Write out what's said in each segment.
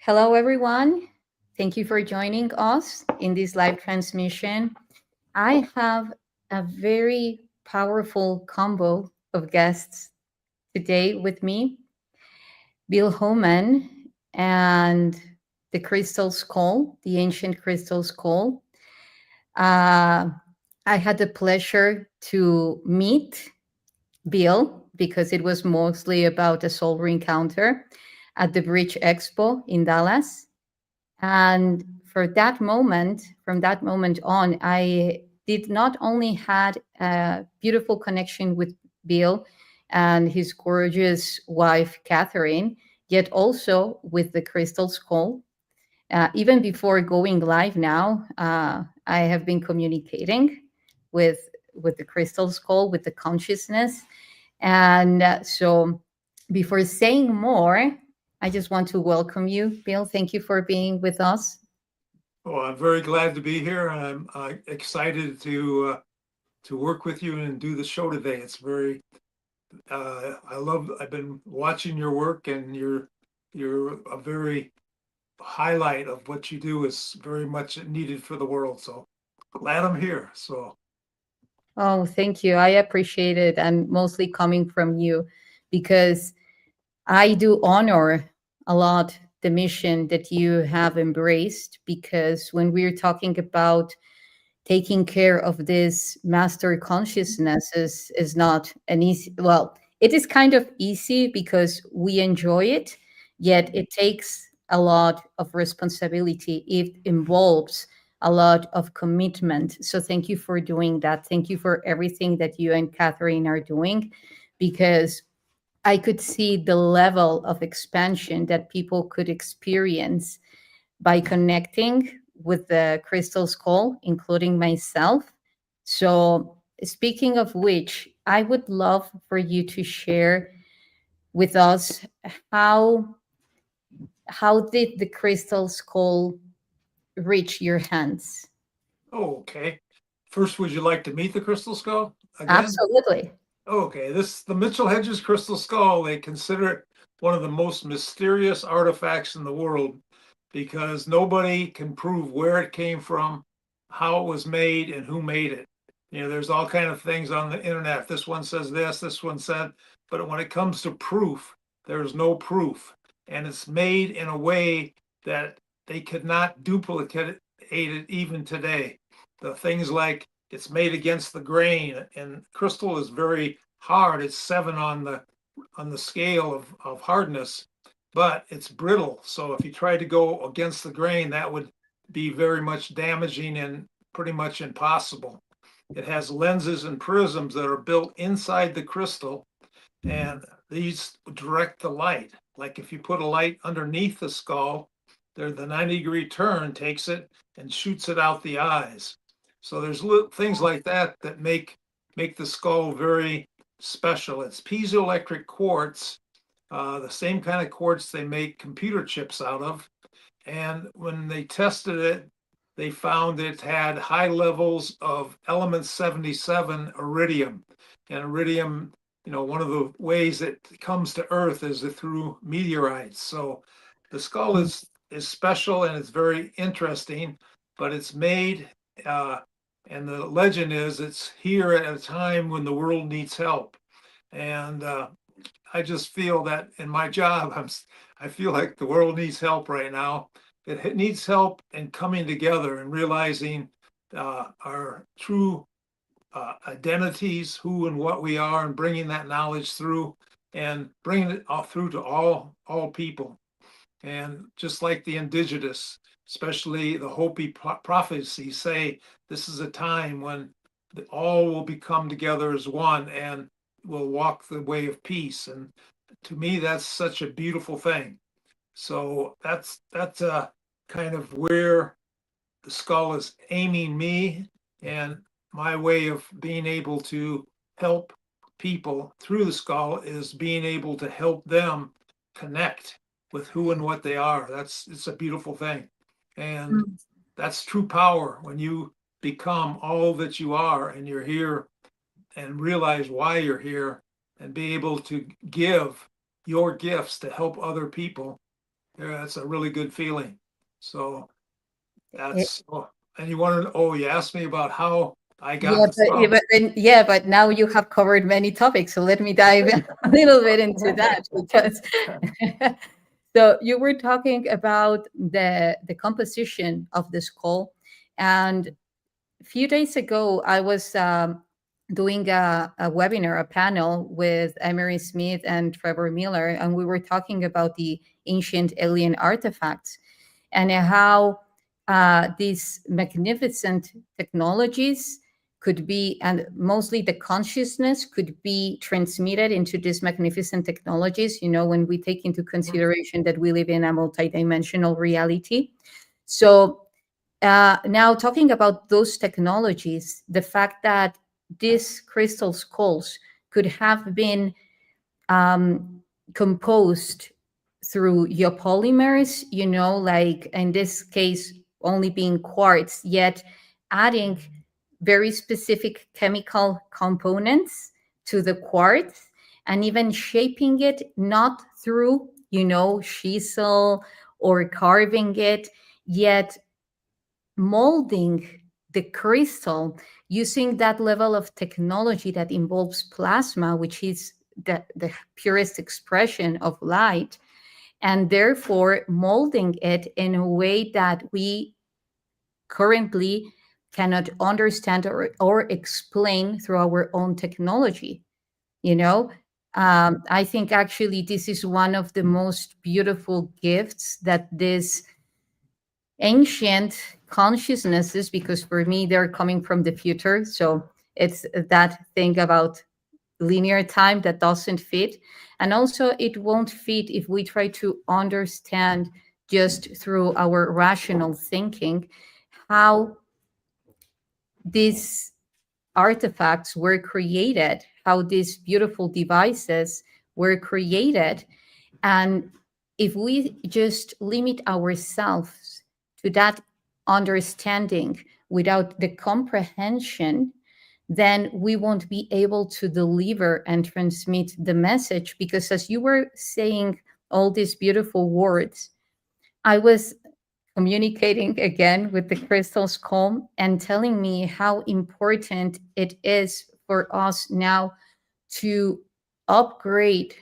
Hello, everyone. Thank you for joining us in this live transmission. I have a very powerful combo of guests today with me, Bill Homann and the crystal skull, the ancient crystal skull. Uh, I had the pleasure to meet Bill because it was mostly about a soul encounter at the Bridge Expo in Dallas. And from that moment on, I did not only had a beautiful connection with Bill and his gorgeous wife, Catherine, yet also with the crystal skull. Even before going live now, I have been communicating with the crystal skull, with the consciousness. And so before saying more, I just want to welcome you, Bill. Thank you for being with us. Well, I'm very glad to be here. I'm excited to work with you and do the show today. It's very, I've been watching your work, and you're a very highlight of what you do is very much needed for the world. So glad I'm here. Oh, thank you. I appreciate it. And mostly coming from you, because I do honor a lot the mission that you have embraced. Because when we're talking about taking care of this master consciousness is not an easy, well, it is kind of easy because we enjoy it, yet it takes a lot of responsibility. It involves a lot of commitment. So thank you for doing that. Thank you for everything that you and Catherine are doing, because I could see the level of expansion that people could experience by connecting with the crystal skull, including myself. So, speaking of which, I would love for you to share with us how did the crystal skull reach your hands? Oh, okay. First, would you like to meet the crystal skull again? Absolutely. Okay, the Mitchell Hedges crystal skull, they consider it one of the most mysterious artifacts in the world because nobody can prove where it came from, how it was made, and who made it. There's all kind of things on the internet. This one says this one said, but when it comes to proof, there's no proof. And it's made in a way that they could not duplicate it even today. The things like it's made against the grain, and crystal is very hard. It's 7 on the scale of hardness, but it's brittle. So if you try to go against the grain, that would be very much damaging and pretty much impossible. It has lenses and prisms that are built inside the crystal, and these direct the light. Like if you put a light underneath the skull, the 90-degree turn takes it and shoots it out the eyes. So there's things like that make the skull very special. It's piezoelectric quartz, the same kind of quartz they make computer chips out of. And when they tested it they found it had high levels of element 77 iridium. And iridium, one of the ways it comes to Earth is through meteorites. So the skull is special and it's very interesting, but it's made, and the legend is it's here at a time when the world needs help. And I just feel that in my job, I feel like the world needs help right now. It needs help in coming together and realizing our true identities, who and what we are, and bringing that knowledge through and bringing it all through to all people. And just like the indigenous, especially the Hopi prophecies say, this is a time when all will become together as one and will walk the way of peace. And to me, that's such a beautiful thing. So that's kind of where the skull is aiming me, and my way of being able to help people through the skull is being able to help them connect with who and what they are. It's a beautiful thing. And that's true power when you become all that you are and you're here and realize why you're here and be able to give your gifts to help other people. Yeah, that's a really good feeling. So that's, and you want to, you asked me about how I got the skull. But now you have covered many topics. So let me dive a little bit into that because so you were talking about the composition of the skull, and a few days ago I was doing a webinar, a panel with Emery Smith and Trevor Miller, and we were talking about the ancient alien artifacts and how these magnificent technologies could be, and mostly the consciousness could be transmitted into these magnificent technologies, when we take into consideration that we live in a multidimensional reality. So now talking about those technologies, the fact that these crystal skulls could have been composed through geopolymers, like in this case, only being quartz, yet adding very specific chemical components to the quartz and even shaping it not through, chisel or carving it, yet molding the crystal using that level of technology that involves plasma, which is the purest expression of light, and therefore molding it in a way that we currently cannot understand or explain through our own technology. I think actually this is one of the most beautiful gifts that this ancient consciousnesses, because for me they're coming from the future, so it's that thing about linear time that doesn't fit, and also it won't fit if we try to understand just through our rational thinking how these artifacts were created, how these beautiful devices were created. And if we just limit ourselves to that understanding without the comprehension, then we won't be able to deliver and transmit the message. Because as you were saying all these beautiful words, I was communicating again with the crystal skull and telling me how important it is for us now to upgrade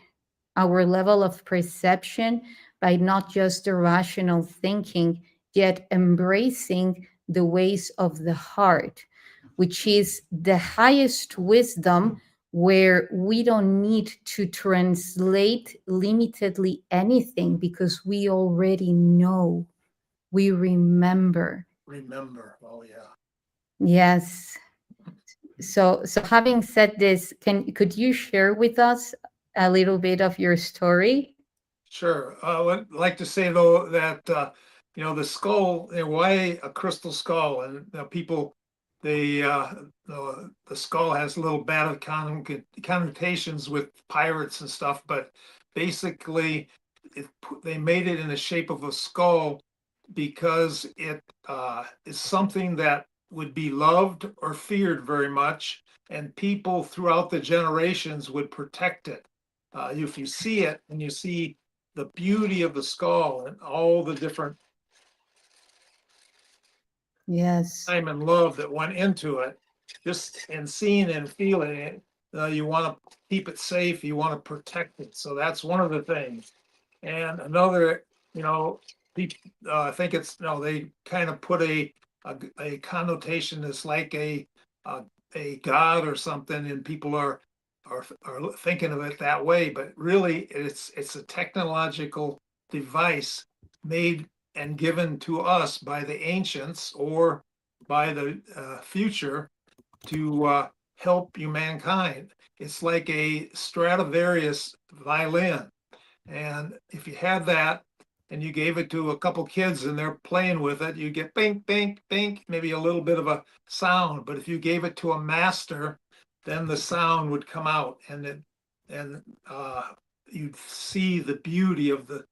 our level of perception by not just the rational thinking, yet embracing the ways of the heart, which is the highest wisdom, where we don't need to translate limitedly anything because we already know. We remember. Oh yeah. Yes. So having said this, could you share with us a little bit of your story? Sure. I would like to say though that the skull, why a crystal skull, and people, the skull has a little bad connotations with pirates and stuff, but basically they made it in the shape of a skull because it is something that would be loved or feared very much, and people throughout the generations would protect it. If you see it and you see the beauty of the skull and all the different Yes. time and love that went into it, just in seeing and feeling it, you want to keep it safe, you want to protect it. So that's one of the things. And another, you know, I think it's, they kind of put a connotation that's like a god or something, and people are thinking of it that way. But really, it's a technological device made and given to us by the ancients or by the future to help humankind. It's like a Stradivarius violin. And if you had that and you gave it to a couple kids and they're playing with it, you get bink, bink, bink, maybe a little bit of a sound. But if you gave it to a master, then the sound would come out, and you'd see the beauty of the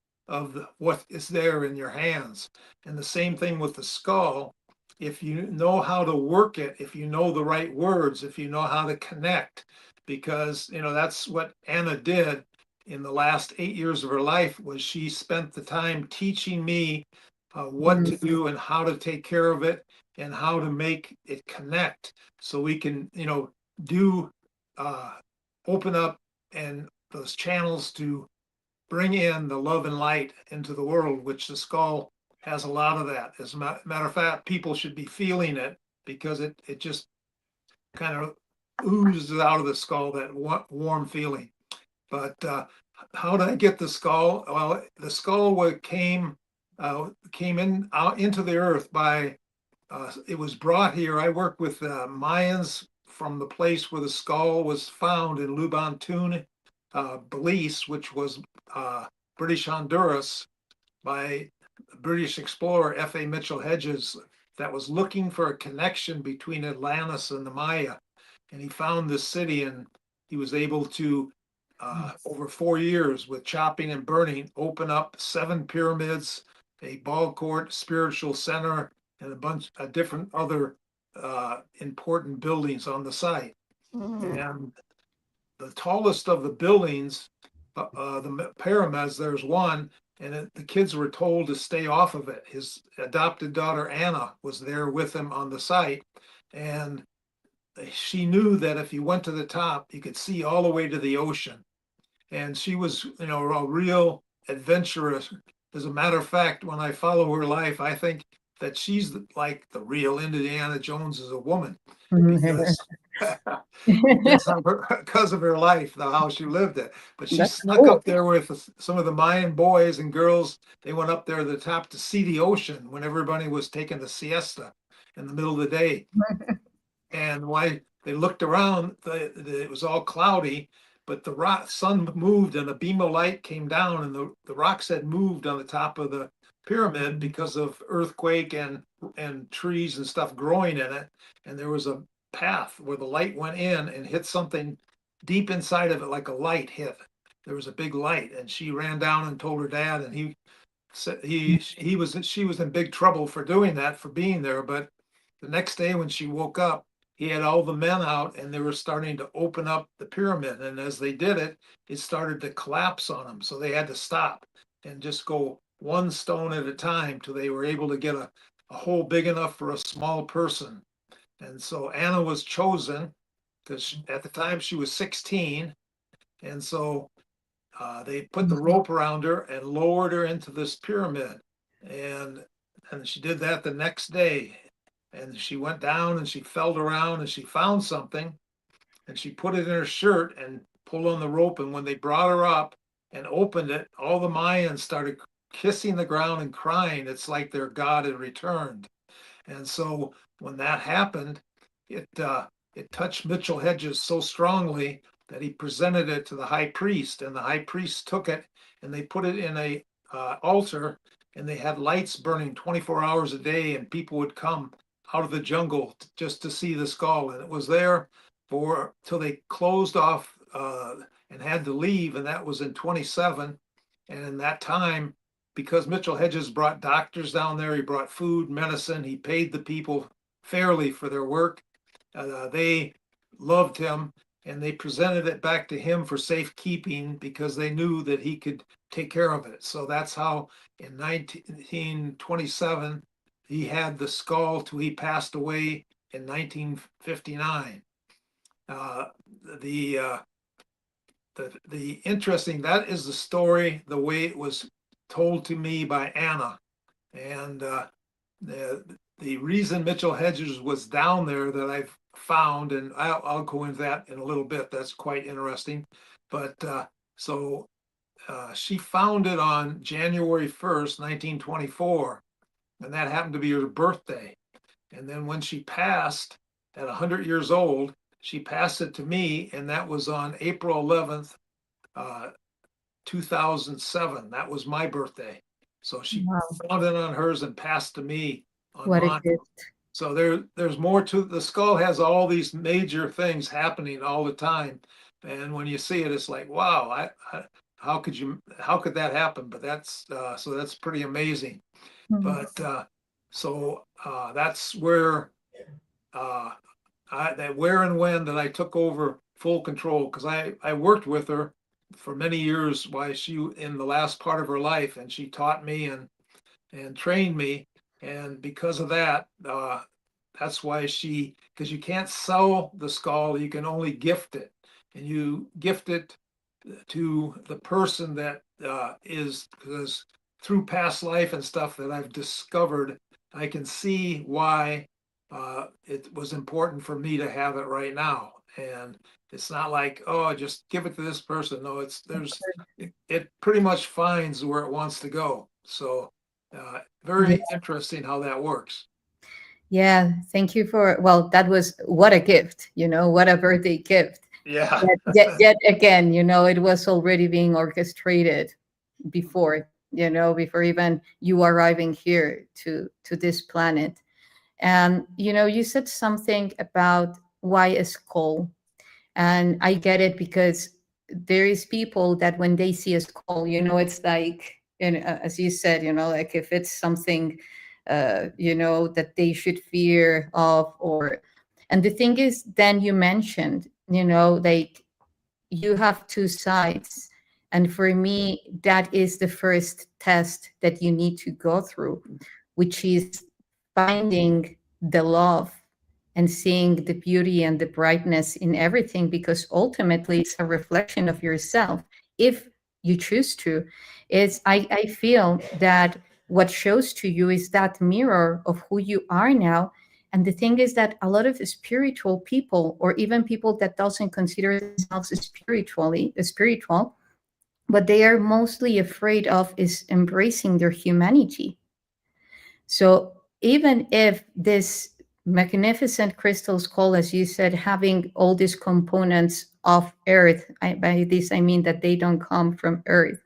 what is there in your hands. And the same thing with the skull. If you know how to work it, if you know the right words, if you know how to connect, because that's what Anna did in the last 8 years of her life. Was she spent the time teaching me what to do and how to take care of it and how to make it connect, so we can do open up and those channels to bring in the love and light into the world, which the skull has a lot of that. As a matter of fact, people should be feeling it, because it just kind of oozes out of the skull, that warm feeling. But how did I get the skull? Well, the skull came in out into the earth by it was brought here. I worked with Mayans from the place where the skull was found in Lubantun, Belize, which was British Honduras, by British explorer F.A. Mitchell Hedges, that was looking for a connection between Atlantis and the Maya. And he found this city, and he was able to, over 4 years with chopping and burning, open up 7 pyramids, a ball court, spiritual center, and a bunch of different other important buildings on the site. And the tallest of the buildings, the pyramids, there's one, and the kids were told to stay off of it. His adopted daughter Anna was there with him on the site, and she knew that if you went to the top, you could see all the way to the ocean. And she was, a real adventurous. As a matter of fact, when I follow her life, I think that she's like the real Indiana Jones as a woman, because because of her life, how she lived it. But she That's snuck cool. up there with some of the Mayan boys and girls. They went up there to the top to see the ocean when everybody was taking a siesta in the middle of the day. And why they looked around, it was all cloudy, but the sun moved and a beam of light came down, and the rocks had moved on the top of the pyramid because of earthquake and trees and stuff growing in it. And there was a path where the light went in and hit something deep inside of it, like a light hit. There was a big light, and she ran down and told her dad, and he said she was in big trouble for doing that, for being there. But the next day when she woke up, he had all the men out, and they were starting to open up the pyramid. And as they did it, it started to collapse on them. So they had to stop and just go one stone at a time till they were able to get a hole big enough for a small person. And so Anna was chosen because at the time she was 16. And so they put the rope around her and lowered her into this pyramid. And she did that the next day. And she went down and she felt around and she found something, and she put it in her shirt and pulled on the rope. And when they brought her up and opened it, all the Mayans started kissing the ground and crying. It's like their God had returned. And so when that happened, it touched Mitchell Hedges so strongly that he presented it to the high priest, and the high priest took it and they put it in a altar, and they had lights burning 24 hours a day, and people would come out of the jungle just to see the skull. And it was there for till they closed off, and had to leave, and that was in 27. And in that time, because Mitchell Hedges brought doctors down there, he brought food, medicine, he paid the people fairly for their work. They loved him, and they presented it back to him for safekeeping because they knew that he could take care of it. So that's how in 1927 he had the skull till he passed away in 1959. Uh, the the interesting, that is the story, the way it was told to me by Anna. And the reason Mitchell Hedges was down there that I've found, and I'll go into that in a little bit, that's quite interesting. But she found it on January 1st, 1924, and that happened to be her birthday. And then when she passed at 100 years old, she passed it to me, and that was on April 11th, 2007. That was my birthday. So she Wow, found it on hers and passed to me on what a mine. gift. So there's more to the skull, has all these major things happening all the time. And when you see it, it's like, wow, how could that happen? But that's pretty amazing. Mhm. But that's where that where and when that I took over full control, because I worked with her for many years while she in the last part of her life, and she taught me and trained me, and because of that, that's why because you can't sell the skull, you can only gift it, and you gift it to the person that is, because through past life and stuff that I've discovered, I can see why it was important for me to have it right now. And it's not like, oh, just give it to this person. No, it pretty much finds where it wants to go. So Yeah. very interesting how that works. Yeah, thank you for, well, that was what a gift, what a birthday gift. Yeah. Yet again, it was already being orchestrated before, before even you arriving here to this planet. And you said something about why a skull, and I get it because there is people that when they see a skull, it's like, as you said, like if it's something, that they should fear of, or, and the thing is, then you mentioned, like you have two sides. And for me, that is the first test that you need to go through, which is finding the love and seeing the beauty and the brightness in everything, because ultimately it's a reflection of yourself. If you choose to, I feel that what shows to you is that mirror of who you are now. And the thing is that a lot of spiritual people, or even people that doesn't consider themselves spiritual, what they are mostly afraid of is embracing their humanity. So even if this magnificent crystal skull, as you said, having all these components of Earth, by this I mean that they don't come from Earth,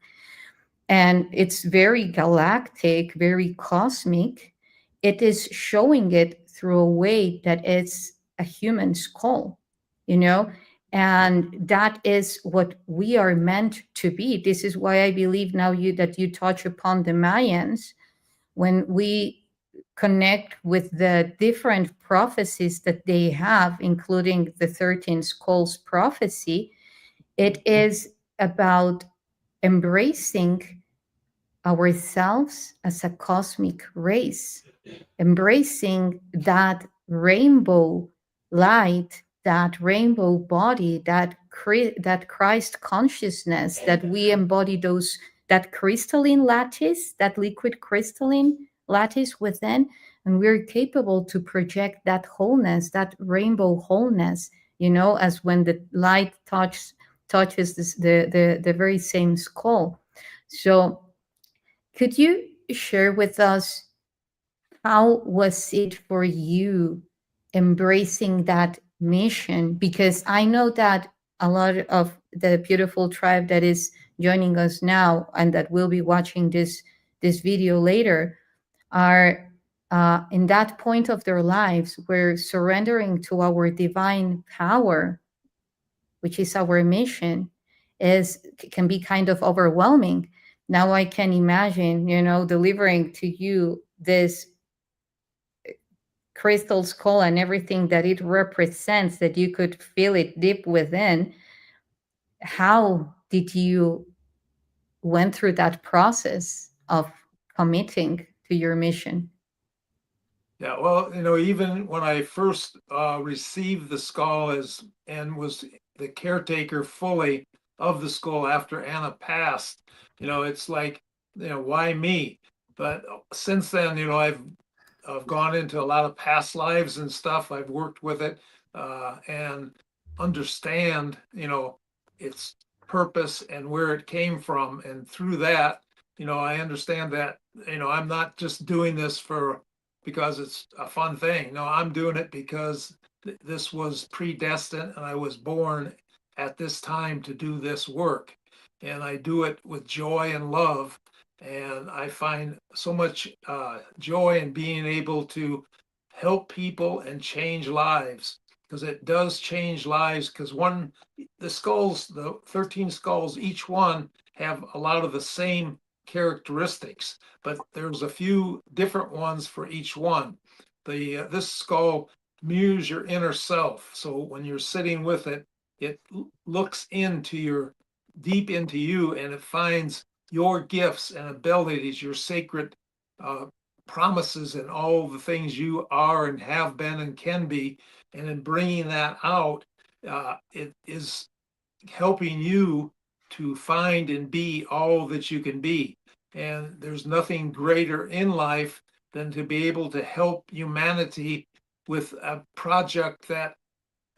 and it's very galactic, very cosmic, it is showing it through a way that it's a human skull, you know? And that is what we are meant to be. This is why I believe now that you touch upon the Mayans, when we connect with the different prophecies that they have, including the 13 skulls prophecy, it is about embracing ourselves as a cosmic race, embracing that rainbow light, that rainbow body, that Christ consciousness, that we embody that crystalline lattice, that liquid crystalline lattice within, and we're capable to project that wholeness, that rainbow wholeness, as when the light touches the very same skull. So could you share with us, how was it for you embracing that mission? Because I know that a lot of the beautiful tribe that is joining us now and that will be watching this video later are in that point of their lives where surrendering to our divine power, which is our mission, can be kind of overwhelming. Now I can imagine, delivering to you this crystal skull and everything that it represents, that you could feel it deep within. How did you went through that process of committing to your mission? Yeah, well, even when I first received the skull and was the caretaker fully of the skull after Anna passed, it's like, why me? But since then, I've gone into a lot of past lives and stuff. I've worked with it and understand, its purpose and where it came from. And through that, I understand that, I'm not just doing this because it's a fun thing. No, I'm doing it because this was predestined and I was born at this time to do this work. And I do it with joy and love. And I find so much joy in being able to help people and change lives, because it does change lives. Because the 13 skulls, each one have a lot of the same characteristics, but there's a few different ones for each one. This skull mirrors your inner self. So when you're sitting with it, it looks deep into you, and it finds your gifts and abilities, your sacred uh, promises, and all the things you are and have been and can be. And in bringing that out, it is helping you to find and be all that you can be. And there's nothing greater in life than to be able to help humanity with a project that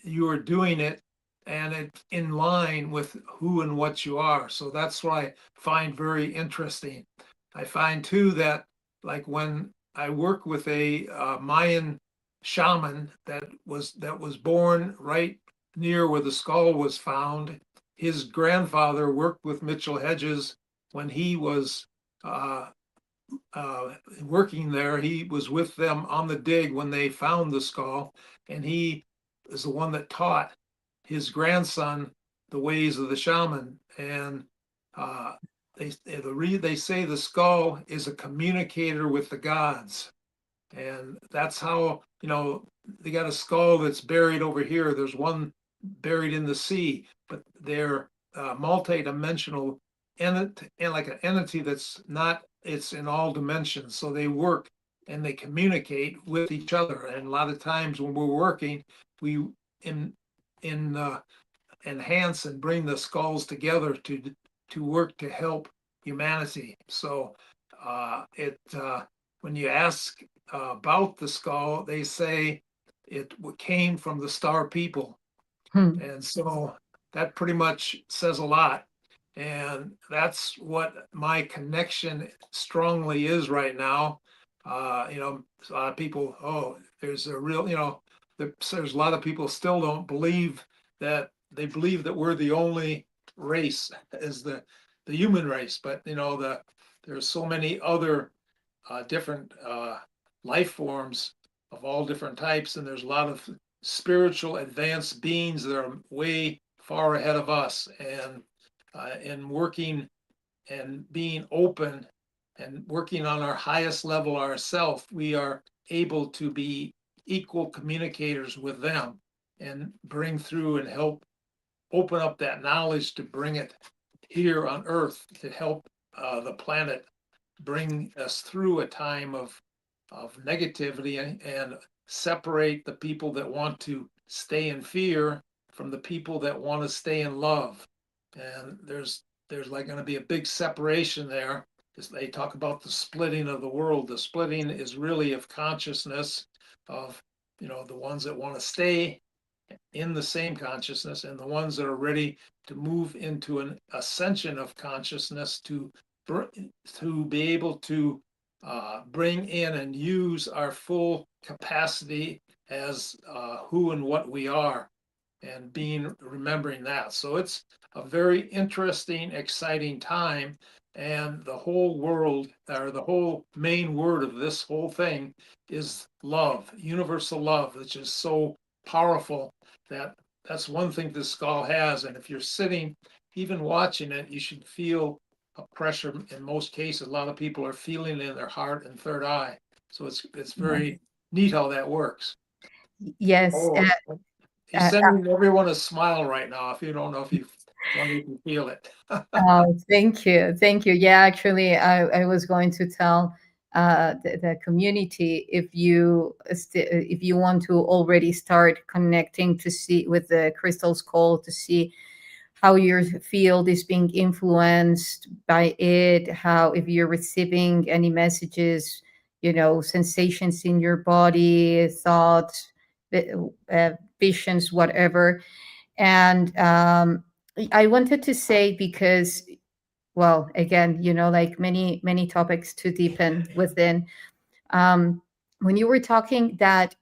you are doing it and it's in line with who and what you are. So that's what I find very interesting. I find too that, like, when I work with a Mayan shaman that was born right near where the skull was found. His grandfather worked with Mitchell Hedges when he was uh, working there. He was with them on the dig when they found the skull, and he is the one that taught his grandson the ways of the shaman. And uh, they say the skull is a communicator with the gods, and that's how, they got a skull that's buried over here. There's one buried in the sea, but they're multi-dimensional and like an entity that's not, it's in all dimensions. So they work and they communicate with each other. And a lot of times when we're working, we in in enhance and bring the skulls together to work to help humanity. So it when you ask about the skull, they say it came from the star people. Hmm. And so that pretty much says a lot. And that's what my connection strongly is right now. A lot of people, oh, there's a real, there's a lot of people still don't believe that. They believe that we're the only race as the human race, but there's so many other different life forms of all different types, and there's a lot of spiritual advanced beings that are way far ahead of us. And in working and being open and working on our highest level ourself, we are able to be equal communicators with them and bring through and help open up that knowledge to bring it here on Earth to help the planet bring us through a time of negativity, and separate the people that want to stay in fear from the people that want to stay in love. And there's like going to be a big separation there. They talk about the splitting of the world. The splitting is really of consciousness, of the ones that want to stay in the same consciousness, and the ones that are ready to move into an ascension of consciousness to be able to bring in and use our full capacity as who and what we are, and remembering that. So it's a very interesting, exciting time. And the whole world, or the whole main word of this whole thing, is love, universal love, which is so powerful. That's one thing this skull has. And if you're sitting, even watching it, you should feel a pressure in most cases. A lot of people are feeling it in their heart and third eye. So it's Yes. very neat how that works. Yes. Oh, he's Uh, sending everyone a smile right now. If you don't know if you wonder if you feel it. Oh, thank you. Thank you. Yeah, actually, I was going to tell the community if you want to already start connecting to see with the crystal skull to see how your field is being influenced by it, how if you're receiving any messages, sensations in your body, thoughts, visions, whatever. And I wanted to say because, well, again, like many topics to deepen within. um, when you were talking that,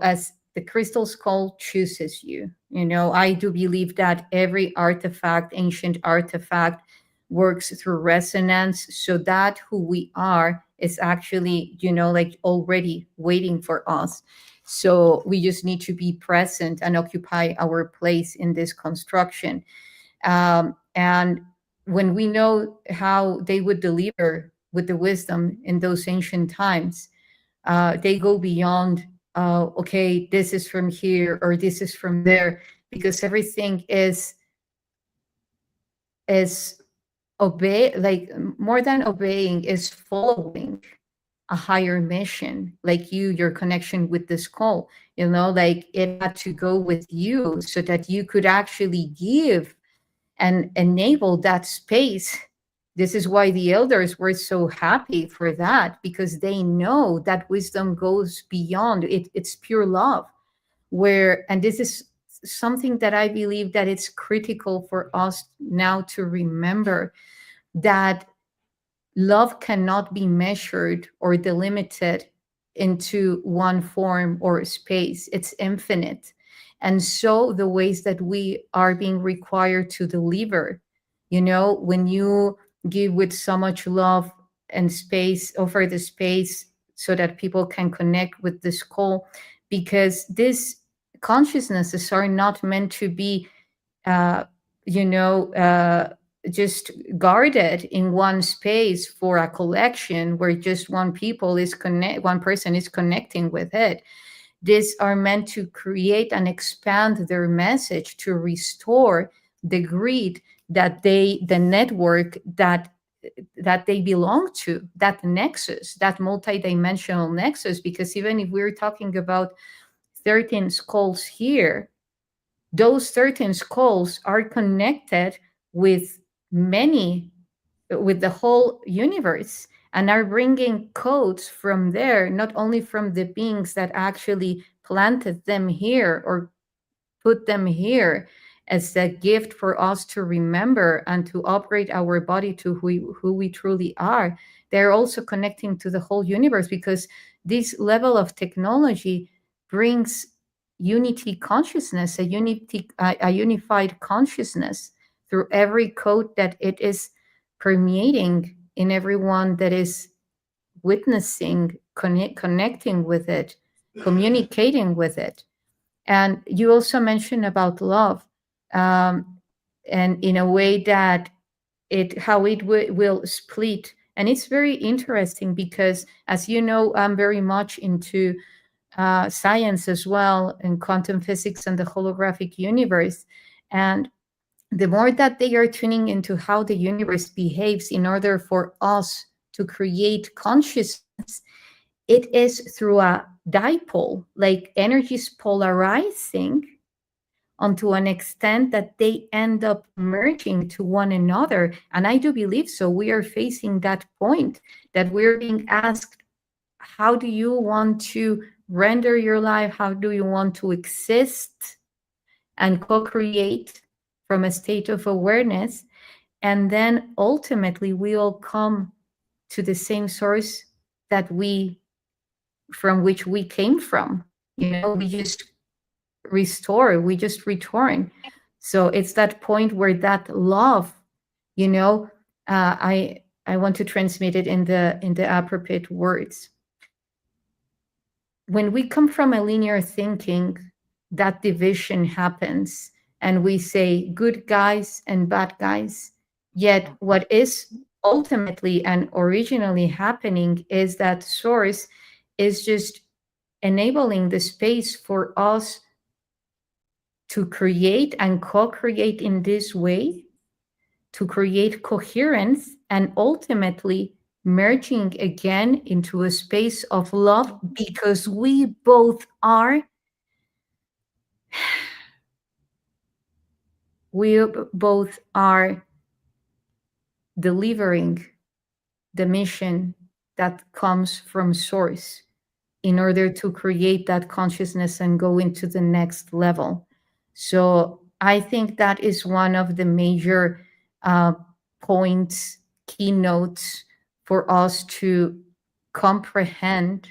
as the crystal skull chooses you, I do believe that every artifact, ancient artifact, works through resonance, so that who we are is actually, like already waiting for us. So we just need to be present and occupy our place in this construction. And when we know how they would deliver with the wisdom in those ancient times, they go beyond, okay, this is from here or this is from there, because everything is obey, like more than obeying, is following a higher mission, like your connection with this call. Like it had to go with you so that you could actually give and enable that space. This is why the elders were so happy for that, because they know that wisdom goes beyond it. It's pure love. And this is something that I believe that it's critical for us now to remember, that love cannot be measured or delimited into one form or space. It's infinite. And so the ways that we are being required to deliver, when you give with so much love and space, offer the space so that people can connect with this call, because these consciousnesses are not meant to be uh, you know, just guarded in one space for a collection where just one person is connecting with it. These are meant to create and expand their message, to restore the grid the network that they belong to, that nexus, that multidimensional nexus. Because even if we're talking about 13 skulls here, those 13 skulls are connected with many, with the whole universe, and are bringing codes from there, not only from the beings that actually planted them here or put them here as a gift for us to remember and to upgrade our body to who we truly are. They're also connecting to the whole universe, because this level of technology brings unity consciousness, a unified consciousness through every code that it is permeating in everyone that is witnessing, connecting with it, communicating with it. And you also mentioned about love, and in a way that how it will split. And it's very interesting because, as you know, I'm very much into science as well, and quantum physics and the holographic universe. And the more that they are tuning into how the universe behaves in order for us to create consciousness, it is through a dipole, like energies polarizing onto an extent that they end up merging to one another. And I do believe so. We are facing that point that we're being asked, how do you want to render your life? How do you want to exist and co-create from a state of awareness? And then ultimately we all come to the same source that from which we came from. We just we just return. So it's that point where that love, I want to transmit it in the appropriate words. When we come from a linear thinking, that division happens, and we say good guys and bad guys. Yet what is ultimately and originally happening is that source is just enabling the space for us to create and co-create in this way, to create coherence, and ultimately merging again into a space of love, because we both are delivering the mission that comes from source in order to create that consciousness and go into the next level. So I think that is one of the major uh, points, keynotes for us to comprehend.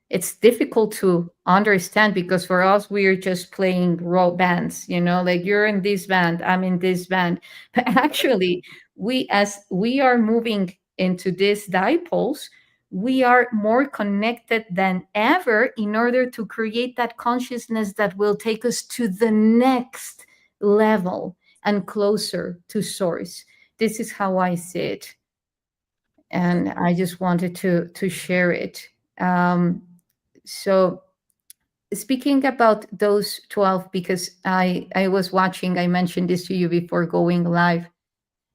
It's difficult to understand because for us we're just playing role bands, like you're in this band, I'm in this band. But actually, as we are moving into these dipoles, we are more connected than ever in order to create that consciousness that will take us to the next level and closer to source. This is how I see it, and I just wanted to share it. So speaking about those 12, because I was watching, I mentioned this to you before going live.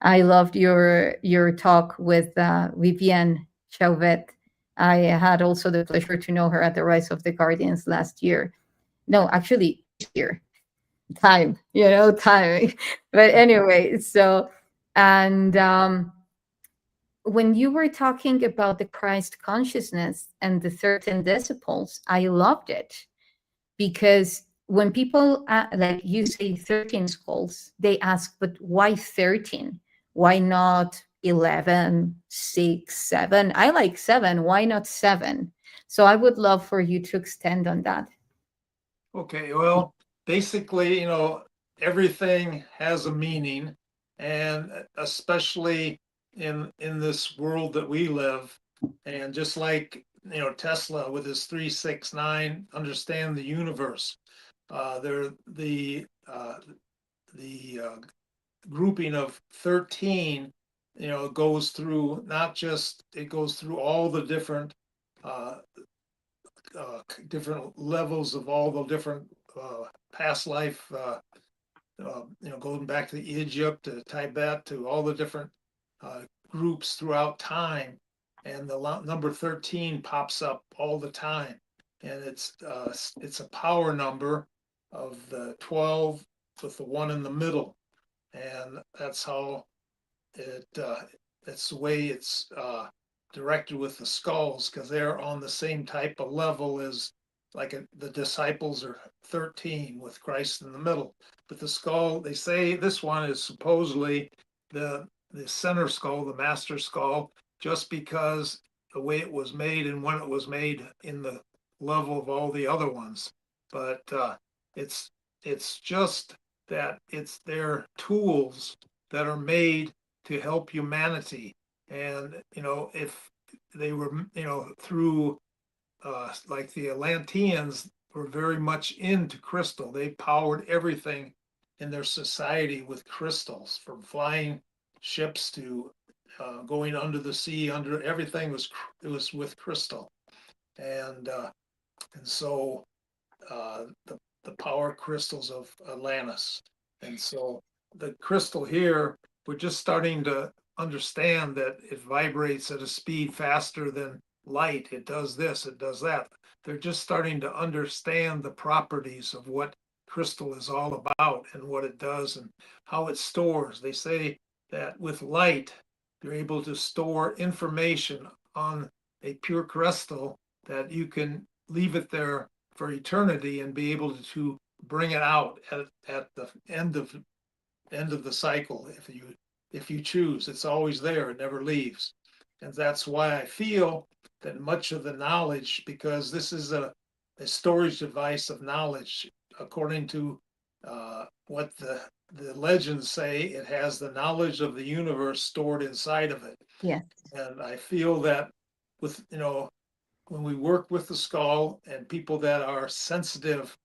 I loved your talk with Vivienne Chauvet. I had also the pleasure to know her at the Rise of the Guardians last year. No, actually this year. Time. But anyway, so, and when you were talking about the Christ consciousness and the 13 decibels, I loved it, because when people like you say 13 skulls, they ask, but why 13? Why not 11, 6, 7? I like 7. Why not 7? So I would love for you to extend on that. Okay, well, basically, everything has a meaning, and especially in this world that we live, and just like Tesla with his 369, understand the universe. There the grouping of 13, goes through not just it goes through all the uh, different levels of all the different past life, going back to Egypt, to Tibet, to all the different groups throughout time. And the number 13 pops up all the time. And it's a power number of the 12 with the one in the middle. And that's how that's the way it's directed with the skulls, because they're on the same type of level as the disciples are 13 with Christ in the middle. But the skull, they say this one is supposedly the center skull, the master skull, just because the way it was made and when it was made in the level of all the other ones. But it's just that it's their tools that are made to help humanity. And if they were through like the Atlanteans were very much into crystal. They powered everything in their society with crystals, from flying ships to going under the sea. Under everything was with crystal. And so the power crystals of Atlantis. And so the crystal here, we're just starting to understand that it vibrates at a speed faster than light. It does this, it does that. They're just starting to understand the properties of what crystal is all about and what it does and how it stores. They say that with light, you're able to store information on a pure crystal that you can leave it there for eternity and be able to bring it out at the end of the cycle if you choose. It's always there, it never leaves. And that's why I feel that much of the knowledge, because this is a storage device of knowledge, according to what the legends say, it has the knowledge of the universe stored inside of it. Yes. And I feel that with when we work with the skull, and people that are sensitive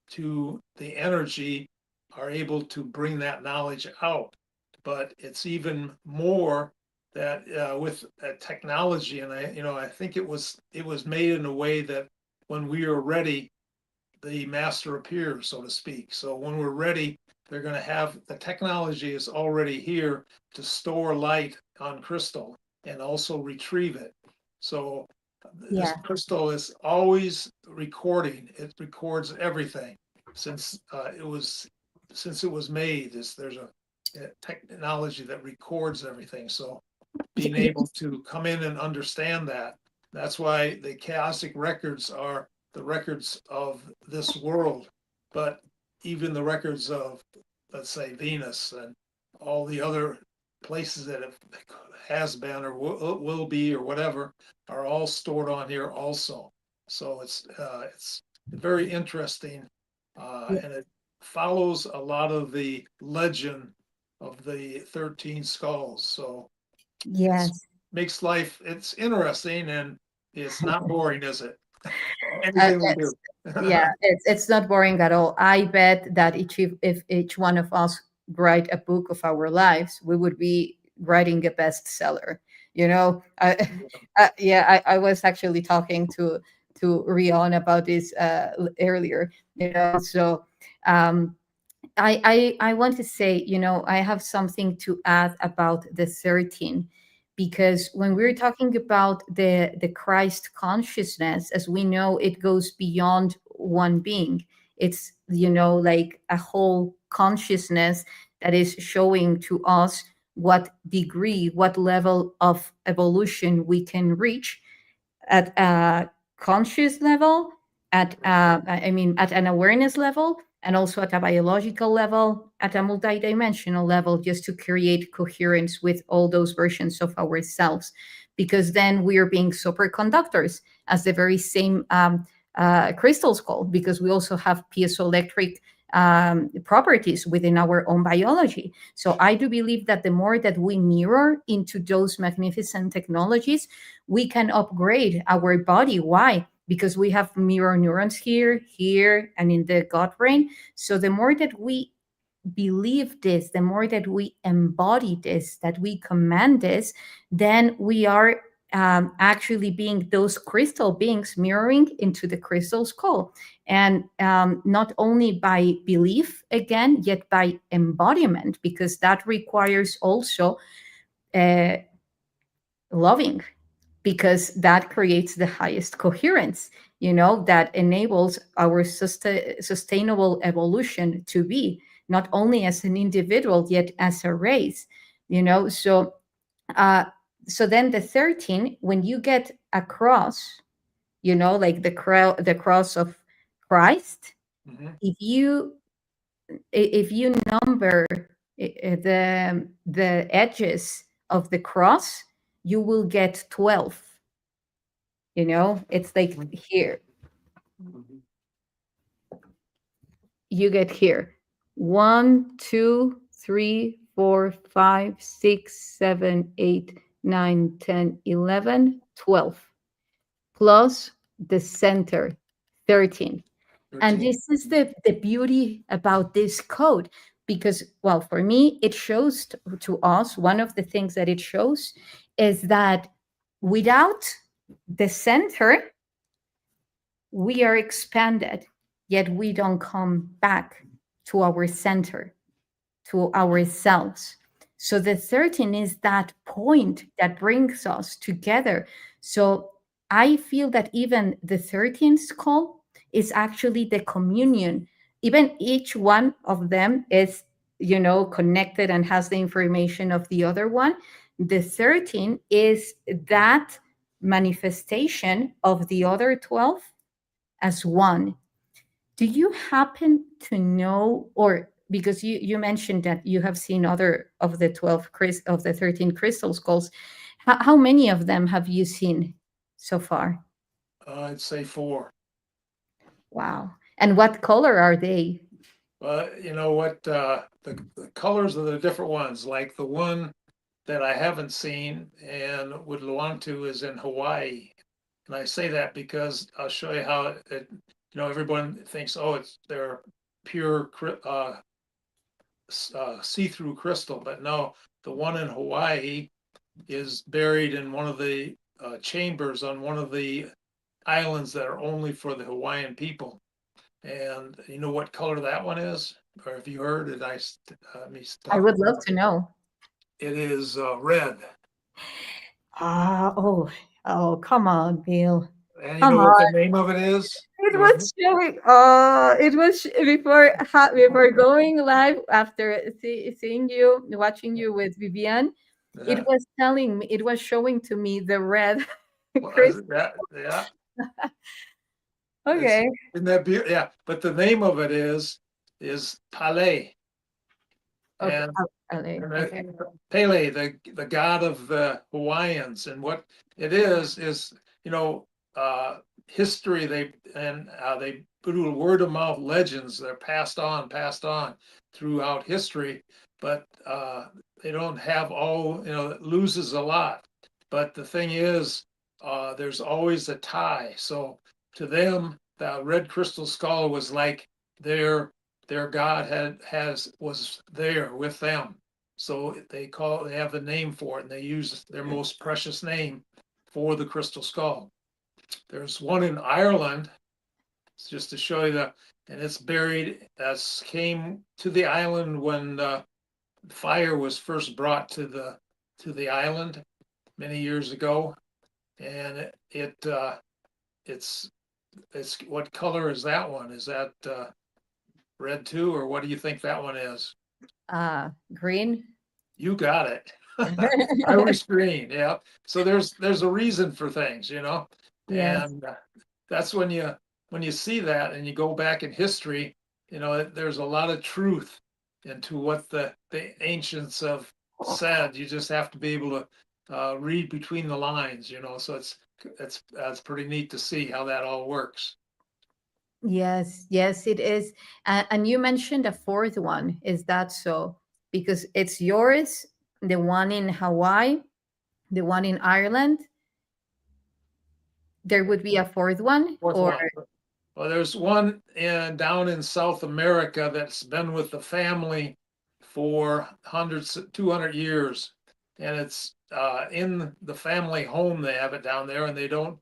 to the energy are able to bring that knowledge out. But it's even more that with technology, and I think it was made in a way that when we are ready, the master appears, so to speak. So when we're ready, they're going to have the technology is already here to store light on crystal and also retrieve it. So this Yeah. crystal is always recording. It records everything since it was made. There's a technology that records everything. So being able to come in and understand that. That's why the chaosic records are the records of this world, but even the records of, let's say, Venus and all the other places that it has been or will be or whatever are all stored on here also. So it's very interesting, and it follows a lot of the legend of the 13 skulls. So it's Yes. makes life it's interesting and it's not boring, is it? Uh, Anything we do. yeah, it's not boring at all. I bet that if each one of us write a book of our lives, we would be writing a bestseller. You know, yeah, I was actually talking to Rion about this earlier. You know, so um, I want to say, I have something to add about the 13, because when we're talking about the Christ consciousness, as we know, it goes beyond one being. It's, like a whole consciousness that is showing to us what degree, what level of evolution we can reach at a conscious level, at an awareness level, and also at a biological level, at a multidimensional level, just to create coherence with all those versions of ourselves. Because then we are being superconductors, as the very same crystals called, because we also have piezoelectric properties within our own biology. So I do believe that the more that we mirror into those magnificent technologies, we can upgrade our body. Why? Because we have mirror neurons here, and in the gut brain. So the more that we believe this, the more that we embody this, that we command this, then we are actually being those crystal beings mirroring into the crystal skull. And not only by belief, again, yet by embodiment, because that requires also uh, loving, because that creates the highest coherence, that enables our sustainable evolution to be not only as an individual yet as a race. So uh so then the 13, when you get a cross, like the cross of Christ, Mhm. if you number the edges of the cross, you will get 12. It's like here, Mhm. you get here 1, 2, 3, 4, 5, 6, 7, 8, 9, 10, 11, 12, plus the center 13. And 13. this is the beauty about this code, because, well, for me, it shows to us, one of the things that it shows is that without the center, we are expanded, yet we don't come back to our center, to ourselves. So the 13 is that point that brings us together. So I feel that even the 13th skull is actually the communion. Even each one of them is, connected and has the information of the other one. The 13 is that manifestation of the other 12 as one. Do you happen to know, or because you mentioned that you have seen other of the 12 of the 13 crystal skulls, how many of them have you seen so far? I'd say 4. Wow. And what color are they? But you know what? The colors of the different ones, like the one that I haven't seen and would want to is in Hawaii. And I say that because I'll show you how everyone thinks, oh, they're pure see-through crystal, but no, the one in Hawaii is buried in one of the chambers on one of the islands that are only for the Hawaiian people. And you know what color that one is? Or have you heard? Did I me I talk would about love it? to know. It is red. Ah, oh, come on, Bill. And you Come know what the on. name of it is? It was showing. It was before going live after seeing you, watching you with Vivian. It Yeah. was telling me. It was showing to me the red Well, crystal. yeah. It's Okay. isn't that beautiful? Yeah. But the name of it is Pele. Okay. And Okay. Okay. Pele, the god of the Hawaiians, and what it is you know history. They do word of mouth legends. They're passed on throughout history, but they don't have all. It loses a lot. But the thing is, there's always a tie. So to them, the red crystal skull was like their their god was there with them. So they have the name for it, and they use their most precious name for the crystal skull. There's one in Ireland, it's just to show you that, and it's buried. That's came to the island when fire was first brought to the island many years ago, and it's what color is that one? Is that red too, or what do you think that one is? Green. You got it. Irish green, yeah. So there's a reason for things, Yes. and that's when you see that and you go back in history, there's a lot of truth into what the ancients have said. You just have to be able to read between the lines, So it's pretty neat to see how that all works. Yes, yes, it is. And you mentioned a fourth one. Is that so? Because it's yours, the one in Hawaii, the one in Ireland. There would be a fourth one, Fourth or one. Well, there's one down in South America that's been with the family for 200 years. And it's in the family home. They have it down there and they don't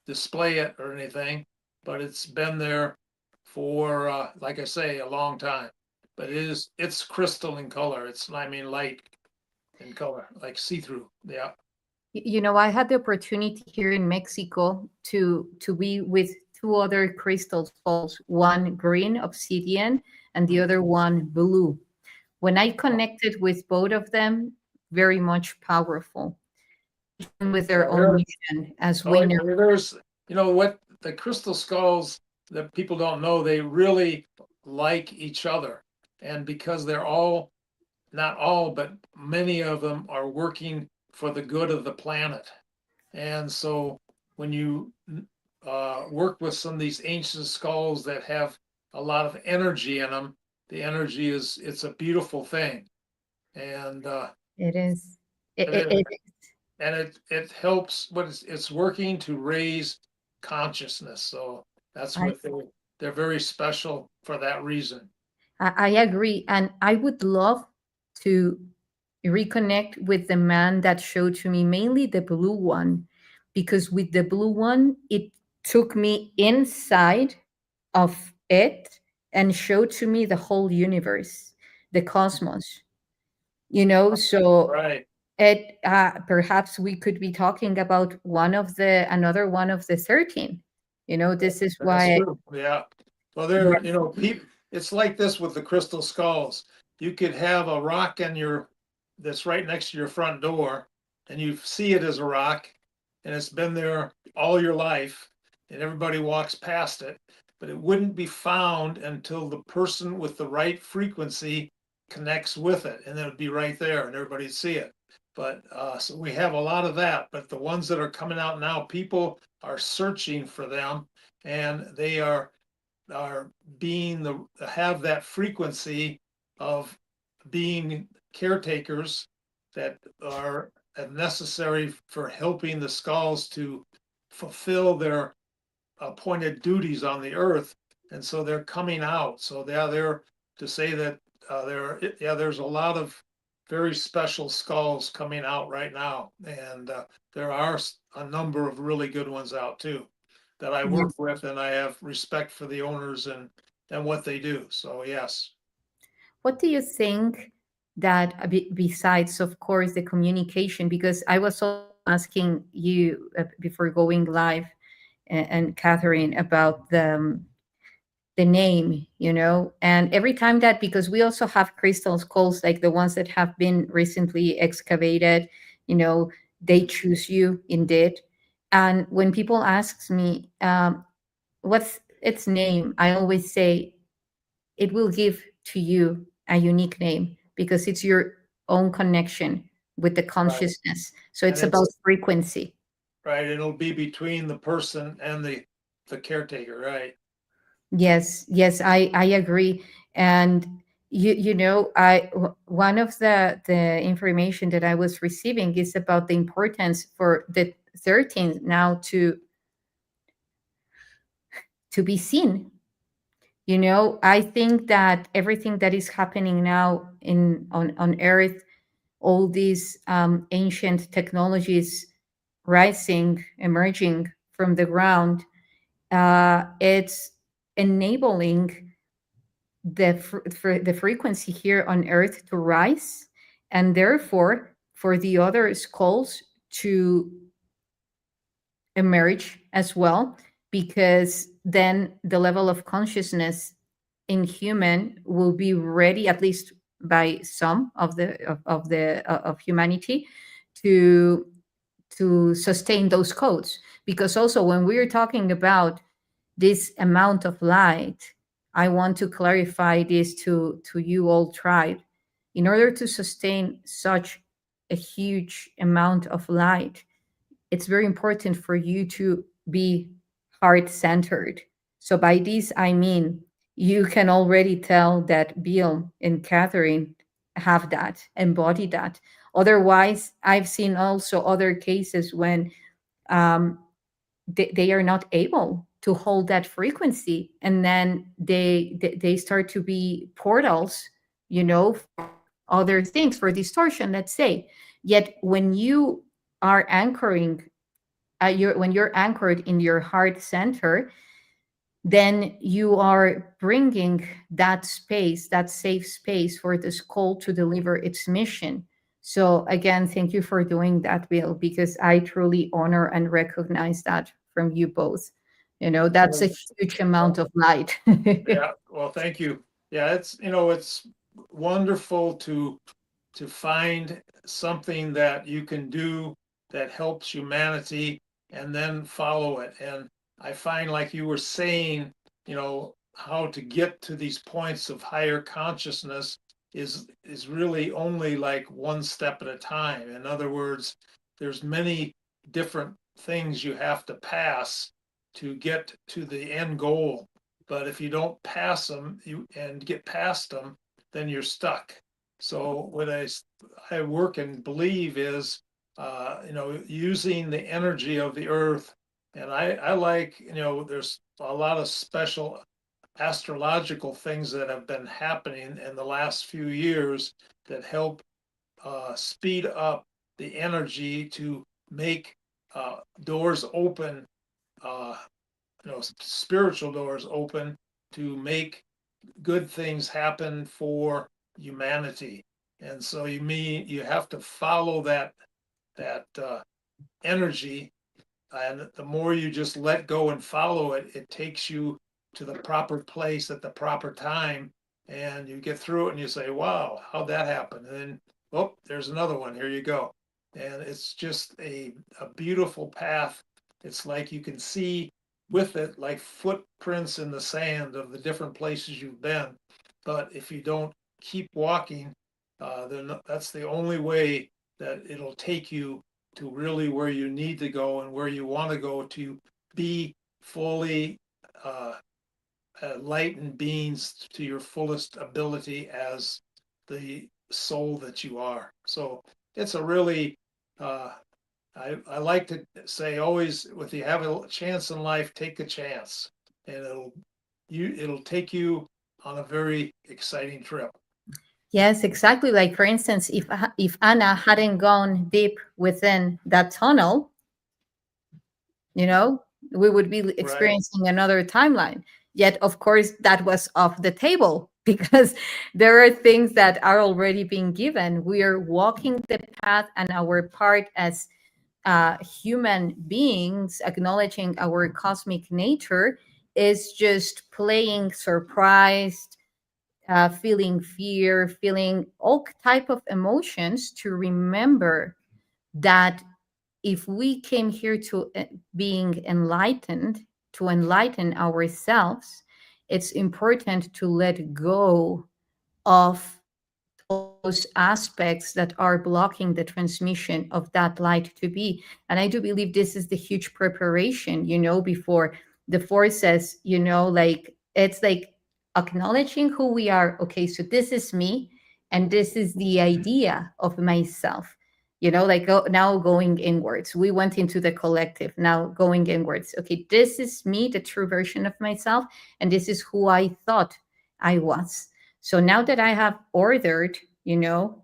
display it or anything, but it's been there for, like I say, a long time. But it's crystal in color. I mean, light in color, like see-through. Yeah. I had the opportunity here in Mexico to be with two other crystal skulls, one green obsidian and the other one blue. When I connected with both of them, very much powerful, and with their Yeah, own mission, as oh, we know. there's, what the crystal skulls that people don't know, they really like each other. And because they're all, not all, but many of them are working for the good of the planet. And so when you work with some of these ancient skulls that have a lot of energy in them, the energy it's a beautiful thing. And It is. it is. It And it helps, but it's working to raise consciousness. So that's I, what they're very special for that reason. I agree. And I would love to reconnect with the man that showed to me mainly the blue one, because with the blue one, it took me inside of it and showed to me the whole universe, the cosmos, so Right. it perhaps we could be talking about another one of the 13. This is That's why. true. Yeah. Well, it's like this with the crystal skulls. You could have a rock that's right next to your front door, and you see it as a rock, and it's been there all your life, and everybody walks past it, but it wouldn't be found until the person with the right frequency connects with it, and it would be right there, and everybody'd see it. But so we have a lot of that, but the ones that are coming out now, people are searching for them, and they are being have that frequency of being caretakers that are necessary for helping the skulls to fulfill their appointed duties on the earth. And so they're coming out. So they're to say that there's a lot of very special skulls coming out right now, and there are a number of really good ones out too that I work Yes. with, and I have respect for the owners and what they do. So yes. What do you think that besides, of course, the communication? Because I was also asking you before going live, and Catherine, about the name, and every time that, because we also have crystal skulls like the ones that have been recently excavated, you know, they choose you indeed. And when people ask me, what's its name, I always say it will give to you a unique name because it's your own connection with the Right. consciousness. So And it's about it's frequency. right. It'll be between the person and the caretaker, right? Yes, yes, I agree. And one of the information that I was receiving is about the importance for the 13th now to be seen. I think that everything that is happening now on Earth, all these ancient technologies rising, emerging from the ground, it's enabling the frequency here on Earth to rise, and therefore for the other skulls to emerge as well, because then the level of consciousness in human will be ready, at least by some of humanity, to sustain those codes. Because also when we're talking about this amount of light, I want to clarify this to you all tribe. In order to sustain such a huge amount of light, it's very important for you to be heart centered. So by this I mean you can already tell that Bill and Catherine have that, embody that. Otherwise, I've seen also other cases when um, they are not able to hold that frequency, and then they start to be portals, for other things, for distortion, let's say. Yet when you are anchoring, when you're anchored in your heart center, then you are bringing that space, that safe space for the skull to deliver its mission. So again, thank you for doing that, Bill, because I truly honor and recognize that from you both. That's a huge amount Well, of light. yeah. Well, thank you. Yeah, it's wonderful to find something that you can do that helps humanity and then follow it. And I find, like you were saying, how to get to these points of higher consciousness is really only like one step at a time. In other words, there's many different things you have to pass to get to the end goal. But if you don't pass them and get past them, then you're stuck. So what I work and believe is, using the energy of the earth. And I like, there's a lot of special astrological things that have been happening in the last few years that help speed up the energy to make doors open, uh, spiritual doors open to make good things happen for humanity. And so you have to follow that energy, and the more you just let go and follow it, it takes you to the proper place at the proper time, and you get through it and you say, wow, how'd that happen? And then, oh, there's another one, here you go. And it's just a beautiful path. It's like you can see with it like footprints in the sand of the different places you've been. But if you don't keep walking, then that's the only way that it'll take you to really where you need to go and where you want to go to be fully uh, enlightened beings to your fullest ability as the soul that you are. So it's a really, uh, I like to say always, if you have a chance in life, take a chance, and it'll take you on a very exciting trip. Yes, exactly. Like for instance, if Anna hadn't gone deep within that tunnel, you know, we would be Right. experiencing another timeline. Yet, of course, that was off the table because there are things that are already being given. We are walking the path, and our part as human beings, acknowledging our cosmic nature, is just playing surprised, feeling fear, feeling all type of emotions to remember that if we came here to being enlightened, to enlighten ourselves, it's important to let go of all those aspects that are blocking the transmission of that light to be. And I do believe this is the huge preparation, before the forces, like it's like acknowledging who we are. Okay, so this is me, and this is the idea of myself. Like now going inwards. We went into the collective, now going inwards. Okay, this is me, the true version of myself, and this is who I thought I was. So now that I have ordered,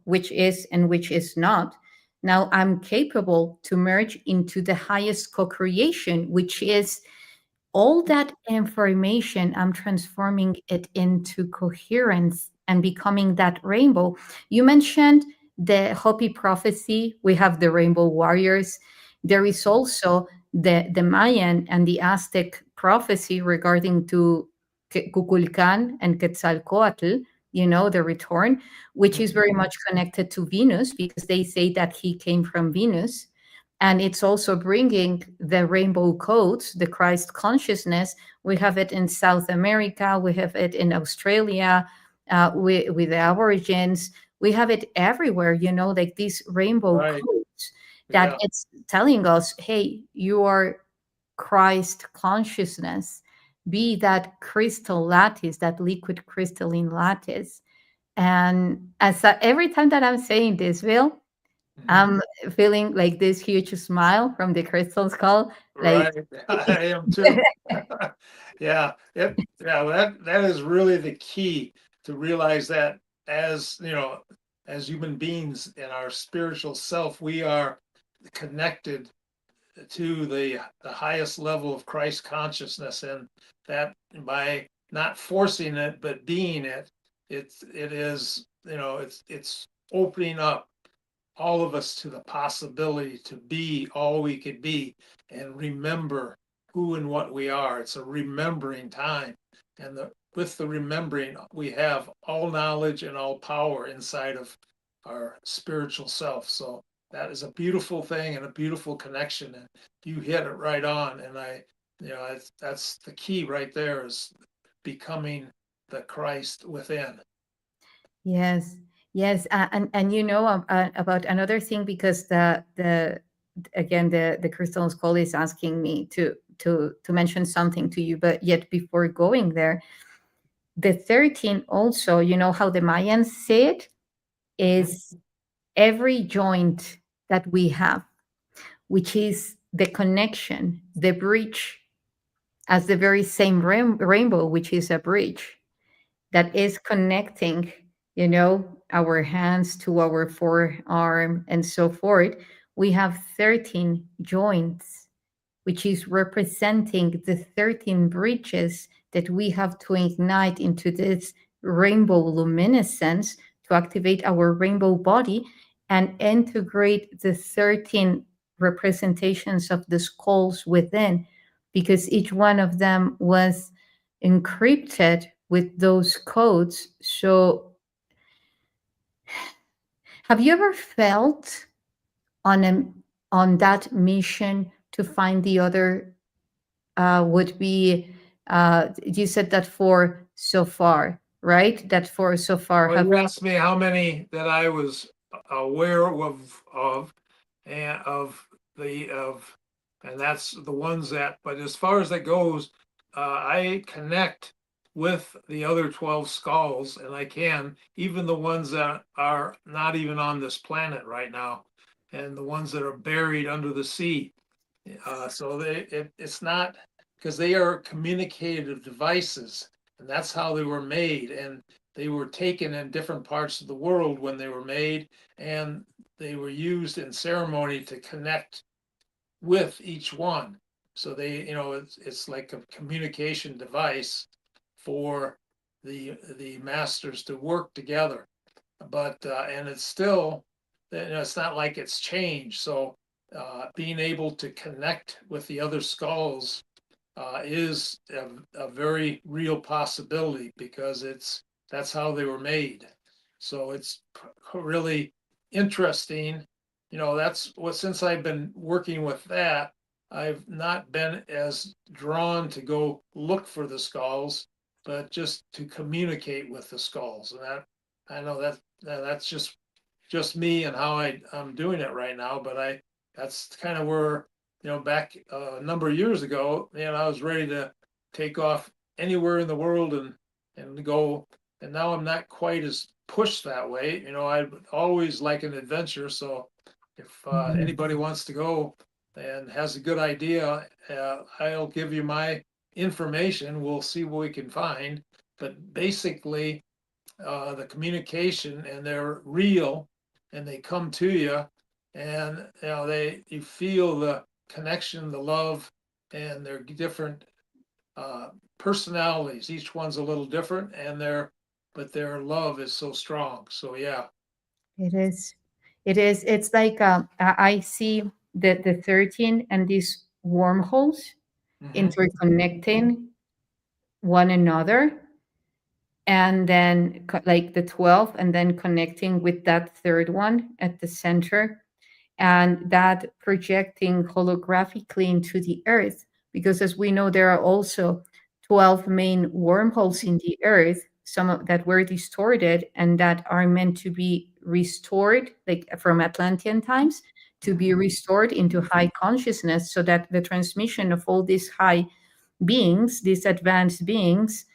which is and which is not, now I'm capable to merge into the highest co creation, which is all that information. I'm transforming it into coherence and becoming that rainbow. You mentioned the Hopi prophecy. We have the rainbow warriors. There is also the Mayan and the Aztec prophecy regarding to Kukulkan and Quetzalcoatl, the return, which is very much connected to Venus because they say that he came from Venus. And it's also bringing the rainbow codes, the Christ consciousness. We have it in South America, we have it in Australia, with the Aborigines. We have it everywhere, like these rainbow Right. codes that Yeah. it's telling us, hey, you are Christ consciousness. Be that crystal lattice, that liquid crystalline lattice. And every time that I'm saying this, Will, Mhm. I'm feeling like this huge smile from the crystal skull. Like, Right. I am too. Yeah, that is really the key to realize that as as human beings in our spiritual self, we are connected to the highest level of Christ consciousness, and that by not forcing it but being it, it is it's opening up all of us to the possibility to be all we could be and remember who and what we are. It's a remembering time. And with the remembering, we have all knowledge and all power inside of our spiritual self. So that is a beautiful thing and a beautiful connection. And you hit it right on. And that's the key right there is becoming the Christ within. yes, yes, and about another thing, because the again the crystal skull is asking me to mention something to you, but yet before going there, the 13 also, how the Mayans say it Mhm. is every joint that we have, which is the connection, the bridge, as the very same rainbow, which is a bridge that is connecting, our hands to our forearm and so forth. We have 13 joints, which is representing the 13 bridges that we have to ignite into this rainbow luminescence to activate our rainbow body and integrate the 13 representations of the skulls within, because each one of them was encrypted with those codes. So, have you ever felt on on that mission to find the other, would be, you said that for so far, right? That for so far Well, have. you asked me how many that I was aware of, and and that's the ones that. But as far as that goes, I connect with the other 12 skulls, and I can even the ones that are not even on this planet right now, and the ones that are buried under the sea. So it's not because they are communicative devices and that's how they were made. And they were taken in different parts of the world when they were made, and they were used in ceremony to connect with each one. So they, it's like a communication device for the masters to work together. But and it's still, it's not like it's changed. So being able to connect with the other skulls is a very real possibility, because that's how they were made. So it's really interesting. That's what, since I've been working with that, I've not been as drawn to go look for the skulls, but just to communicate with the skulls. And that, I know that's just me and how I'm doing it right now. But that's kind of where, back a number of years ago, I was ready to take off anywhere in the world and go. And now I'm not quite as pushed that way. I always like an adventure. So if Mhm. anybody wants to go and has a good idea, I'll give you my information. We'll see what we can find. But basically, the communication, and they're real, and they come to you, and you feel the connection, the love, and they're different uh, personalities. Each one's a little different, but their love is so strong. So yeah. It is. It is. It's like I see the 13 and these wormholes Mhm. interconnecting one another, and then like the 12, and then connecting with that third one at the center, and that projecting holographically into the earth. Because as we know, there are also 12 main wormholes in the earth, some of that were distorted and that are meant to be restored, like from Atlantean times, to be restored into high consciousness, so that the transmission of all these high beings, these advanced beings,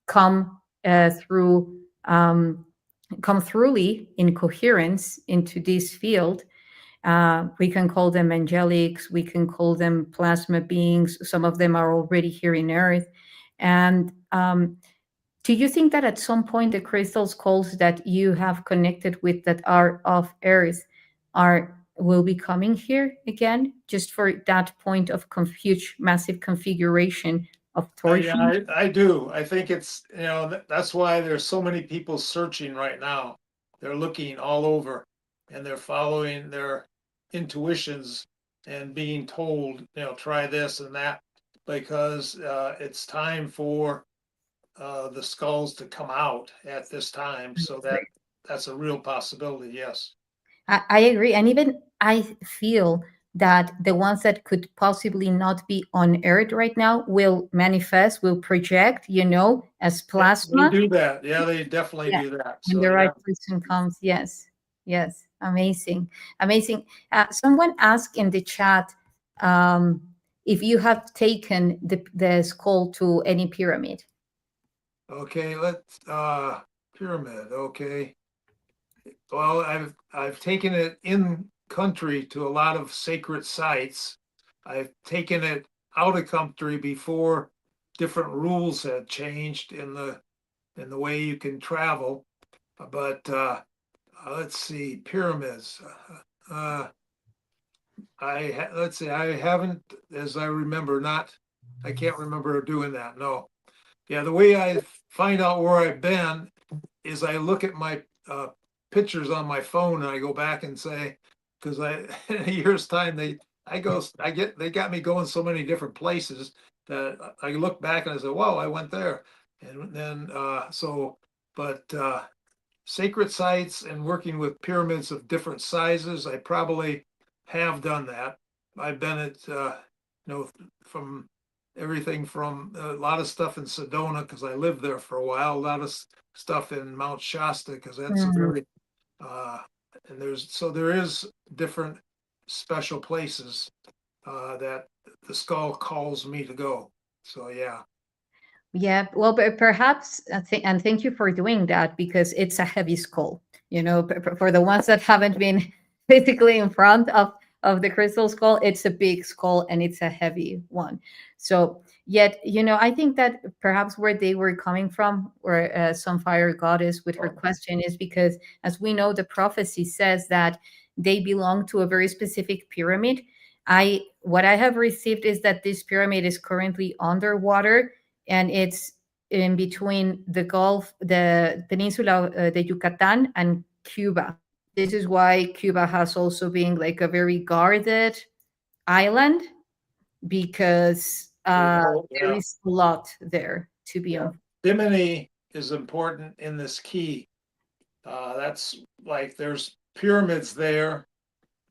come through come throughly in coherence into this field. We can call them angelics, we can call them plasma beings. Some of them are already here in Earth. And do you think that at some point the crystal skulls that you have connected with that are of Earth are will be coming here again, just for that point of huge, massive configuration of Yeah, torsion? I do. I think it's, that's why there's so many people searching right now. They're looking all over, and they're following their intuitions and being told, try this and that, because it's time for the skulls to come out at this time. So that's a real possibility. Yes. I agree. And even I feel that the ones that could possibly not be on Earth right now will manifest, will project, as Yeah, they plasma. do that. Yeah, they definitely Yeah. do that. When So the right yeah. person comes. Yes. Yes. Amazing. Amazing. Someone asked in the chat um, if you have taken the skull to any pyramid. Okay, let's pyramid. Okay. Well, I've taken it in country to a lot of sacred sites. I've taken it out of country before different rules had changed in the way you can travel. But let's see, pyramids. Uh, let's see, I haven't, as I remember, not. I can't remember doing that. No. Yeah, the way I find out where I've been is I look at my pictures on my phone, and I go back and say, because in a year's time they got me going so many different places that I look back and I say, wow, I went there. And then but sacred sites and working with pyramids of different sizes, I probably have done that. I've been at from everything from a lot of stuff in Sedona, because I lived there for a while, a lot of stuff in Mount Shasta, because that's a Mhm. very uh, and there is different special places that the skull calls me to go. So yeah. Yeah, well, but perhaps, and thank you for doing that, because it's a heavy skull. For the ones that haven't been physically in front of the crystal skull, it's a big skull and it's a heavy one. So Yet, I think that perhaps where they were coming from, or some fire goddess with her question, is because, as we know, the prophecy says that they belong to a very specific pyramid. What I have received is that this pyramid is currently underwater, and it's in between the peninsula, the Yucatan, and Cuba. This is why Cuba has also been like a very guarded island, because there Yeah, is a lot there to be yeah. on. Bimini is important in this key. That's like there's pyramids there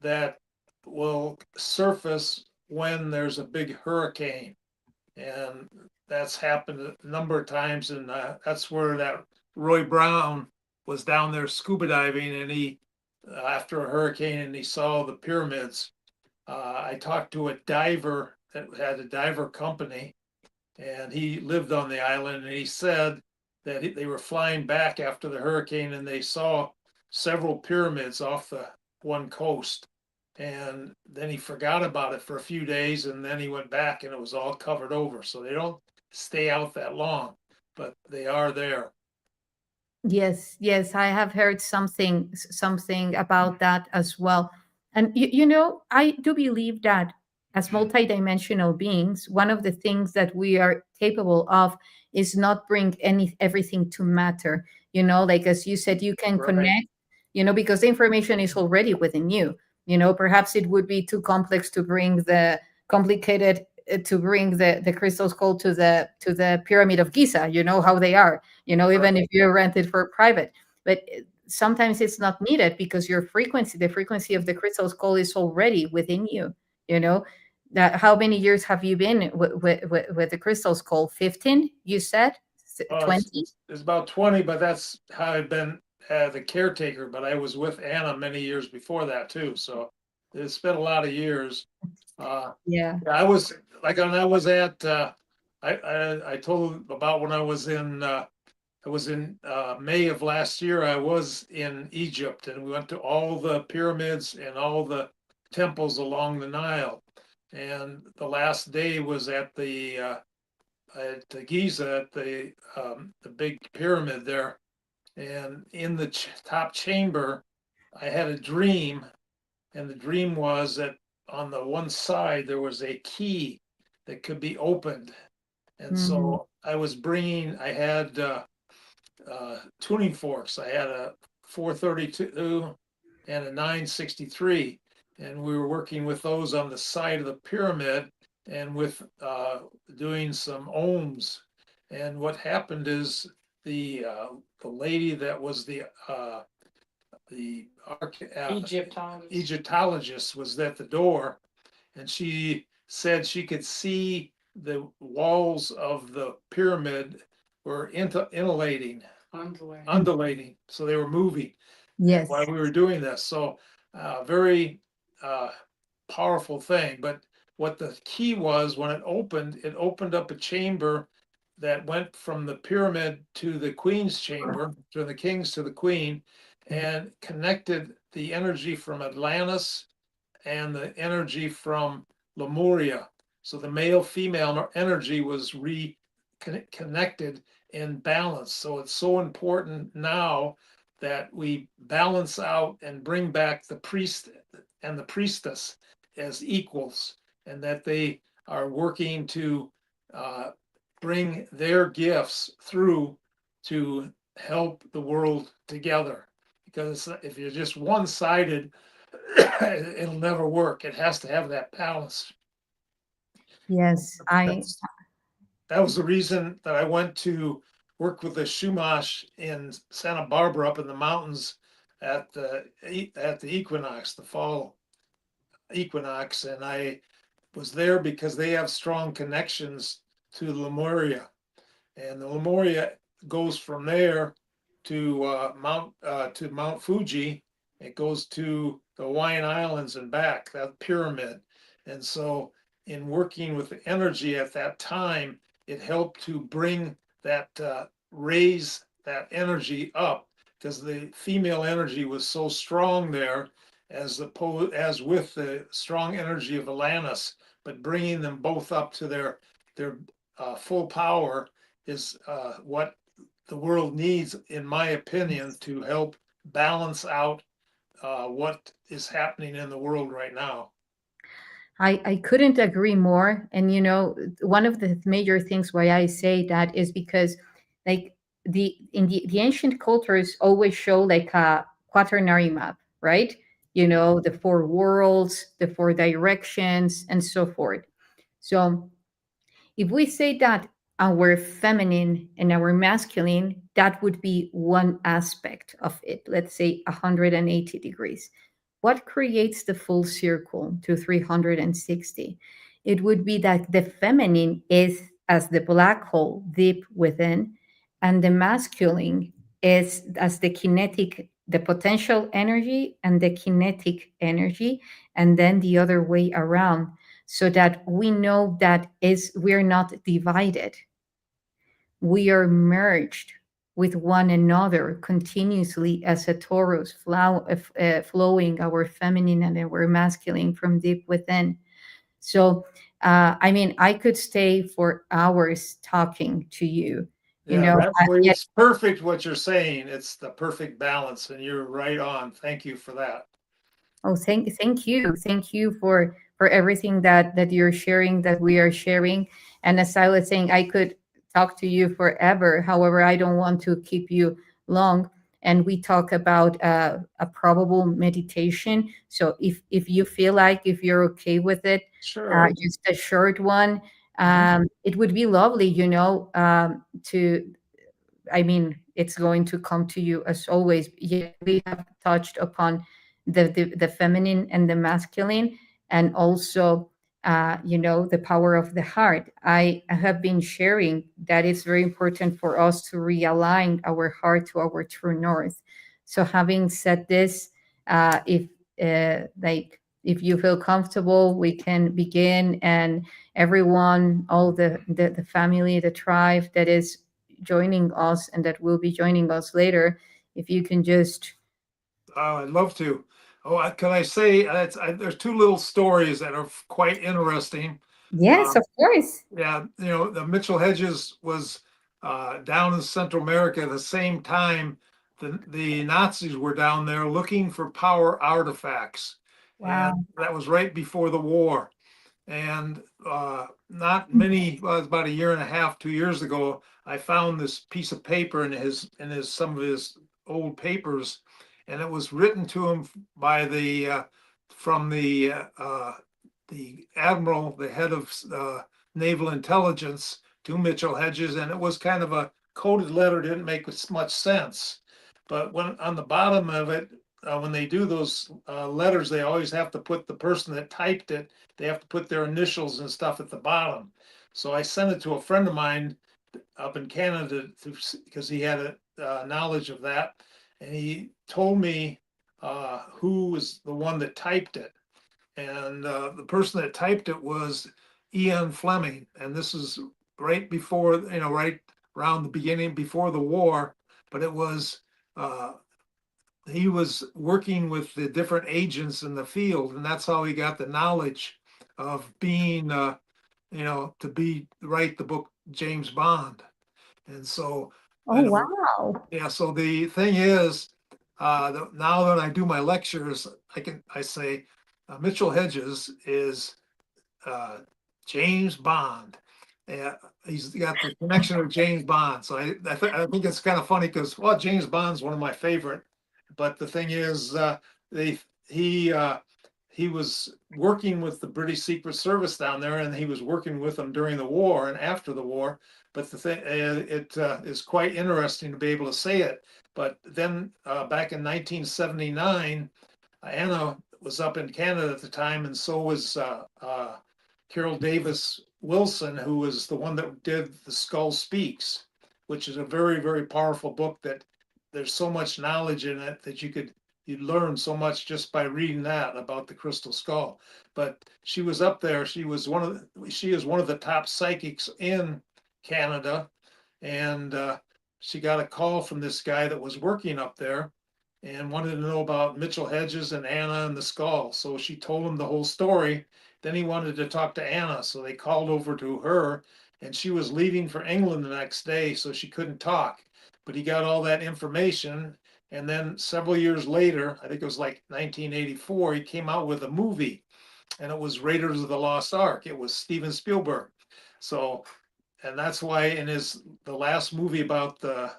that will surface when there's a big hurricane. And that's happened a number of times. And that's where that Roy Brown was down there scuba diving, and he, after a hurricane, and he saw the pyramids. I talked to a diver that had a diver company, and he lived on the island, and he said that they were flying back after the hurricane, and they saw several pyramids off the one coast. And then he forgot about it for a few days, and then he went back and it was all covered over. So they don't stay out that long, but they are there. Yes, yes, I have heard something about that as well. And I do believe that as multidimensional beings, one of the things that we are capable of is not bring everything to matter. Like as you said, you can Right. connect, because the information is already within you. Perhaps it would be too complex to bring the complicated to bring the crystal skull to the pyramid of Giza. You know how they are, even if you rent it for private. But sometimes it's not needed because the frequency of the crystal skull is already within you. You know, that how many years have you been with the crystal skull? 15, you said? It's, 20? it's, it's about 20, but that's how I've been the caretaker. But I was with Anna many years before that too. So it's been a lot of years. Uh, Yeah. I was like when I was at I told about when I was in May of last year. I was in Egypt, and we went to all the pyramids and all the temples along the Nile. And the last day was at the Giza, at the big pyramid there. And in the top chamber, I had a dream, and the dream was that on the one side there was a key that could be opened. And Mhm. so I had tuning forks. I had a 432 and a 963, and we were working with those on the side of the pyramid and with doing some ohms. And what happened is the lady that was the Egyptologist was at the door, and she said she could see the walls of the pyramid were undulating, so they were moving while Yes. we were doing this. So, very uh, powerful thing. But what the key was when it opened up a chamber that went from the pyramid to the queen's chamber, to the king's to the queen, and connected the energy from Atlantis and the energy from Lemuria. So the male female energy was reconnected in balance. So it's so important now that we balance out and bring back the priest and the priestess as equals, and that they are working to uh, bring their gifts through to help the world together. Because if you're just one sided, it'll never work. It has to have that balance. Yes. That's that was the reason that I went to work with the Shumash in Santa Barbara up in the mountains at the equinox, the fall equinox, and I was there because they have strong connections to Lemuria, and the Lemuria goes from there to Mount Fuji. It goes to the Hawaiian Islands and back, that pyramid. And so, in working with the energy at that time, it helped to bring that raise that energy up because the female energy was so strong there, as with the strong energy of Atlantis, but bringing them both up to their full power is what the world needs, in my opinion, to help balance out what is happening in the world right now. I couldn't agree more. And one of the major things why I say that is because, like, the ancient cultures always show like a quaternary map, right? The four worlds, the four directions, and so forth. So if we say that our feminine and our masculine, that would be one aspect of it, let's say 180 degrees. What creates the full circle to 360? It would be that the feminine is as the black hole deep within, and the masculine is as the kinetic, the potential energy and the kinetic energy, and then the other way around, so that we know that is we're not divided, we are merged with one another continuously as a torus flowing our feminine and our masculine from deep within. So I mean, I could stay for hours talking to you. Yeah, that Yeah. it's perfect what you're saying. It's the perfect balance, and you're right on. Thank you for that. Oh, thank you for everything that you're sharing, that we are sharing. And as I was saying, I could talk to you forever. However, I don't want to keep you long. And we talk about a probable meditation. So if you feel like, if you're okay with it, Sure. just a short one, Mhm. it would be lovely, to I mean, it's going to come to you as always. Yet we have touched upon the feminine and the masculine, and also, the power of the heart. I have been sharing that it's very important for us to realign our heart to our true north. So, having said this, if if you feel comfortable, we can begin, and everyone, all the family, the tribe that is joining us and that will be joining us later, if you can just. I'd love to. Oh, can I say there's two little stories that are quite interesting. Yes, Um, of course. yeah, the Mitchell Hedges was down in Central America at the same time the Nazis were down there looking for power artifacts, and Wow. that was right before the war. And not many, well, it was about a year and a half, 2 years ago, I found this piece of paper in his some of his old papers, and it was written to him by from the admiral, the head of naval intelligence, to Mitchell Hedges, and it was kind of a coded letter, didn't make much sense. But when on the bottom of it, when they do those letters, they always have to put the person that typed it, they have to put their initials and stuff at the bottom. So I sent it to a friend of mine up in Canada because he had a knowledge of that, and he told me who was the one that typed it, and the person that typed it was Ian Fleming, and this is right before, right around the beginning before the war, but it was. He was working with the different agents in the field, and that's how he got the knowledge of being, to write the book James Bond. And so, Oh, I know, wow. yeah. So the thing is, now that I do my lectures, I say Mitchell Hedges is uh, James Bond. Yeah, he's got the connection with James Bond. So I think it's kind of funny because, well, James Bond's one of my favorite. But the thing is, they he was working with the British Secret Service down there, and he was working with them during the war and after the war. But the thing, it is quite interesting to be able to say it. But then back in 1979, Anna was up in Canada at the time, and so was Carol Davis Wilson, who was the one that did The Skull Speaks, which is a very, very powerful book that there's so much knowledge in it that you'd learn so much just by reading that about the crystal skull. But she was up there. She is one of the top psychics in Canada, and she got a call from this guy that was working up there and wanted to know about Mitchell Hedges and Anna and the skull. So she told him the whole story. Then he wanted to talk to Anna, so they called over to her, and she was leaving for England the next day, so she couldn't talk. But he got all that information, and then several years later, I think it was like 1984, he came out with a movie, and it was Raiders of the Lost Ark. It was Steven Spielberg. So, and that's why in the last movie about the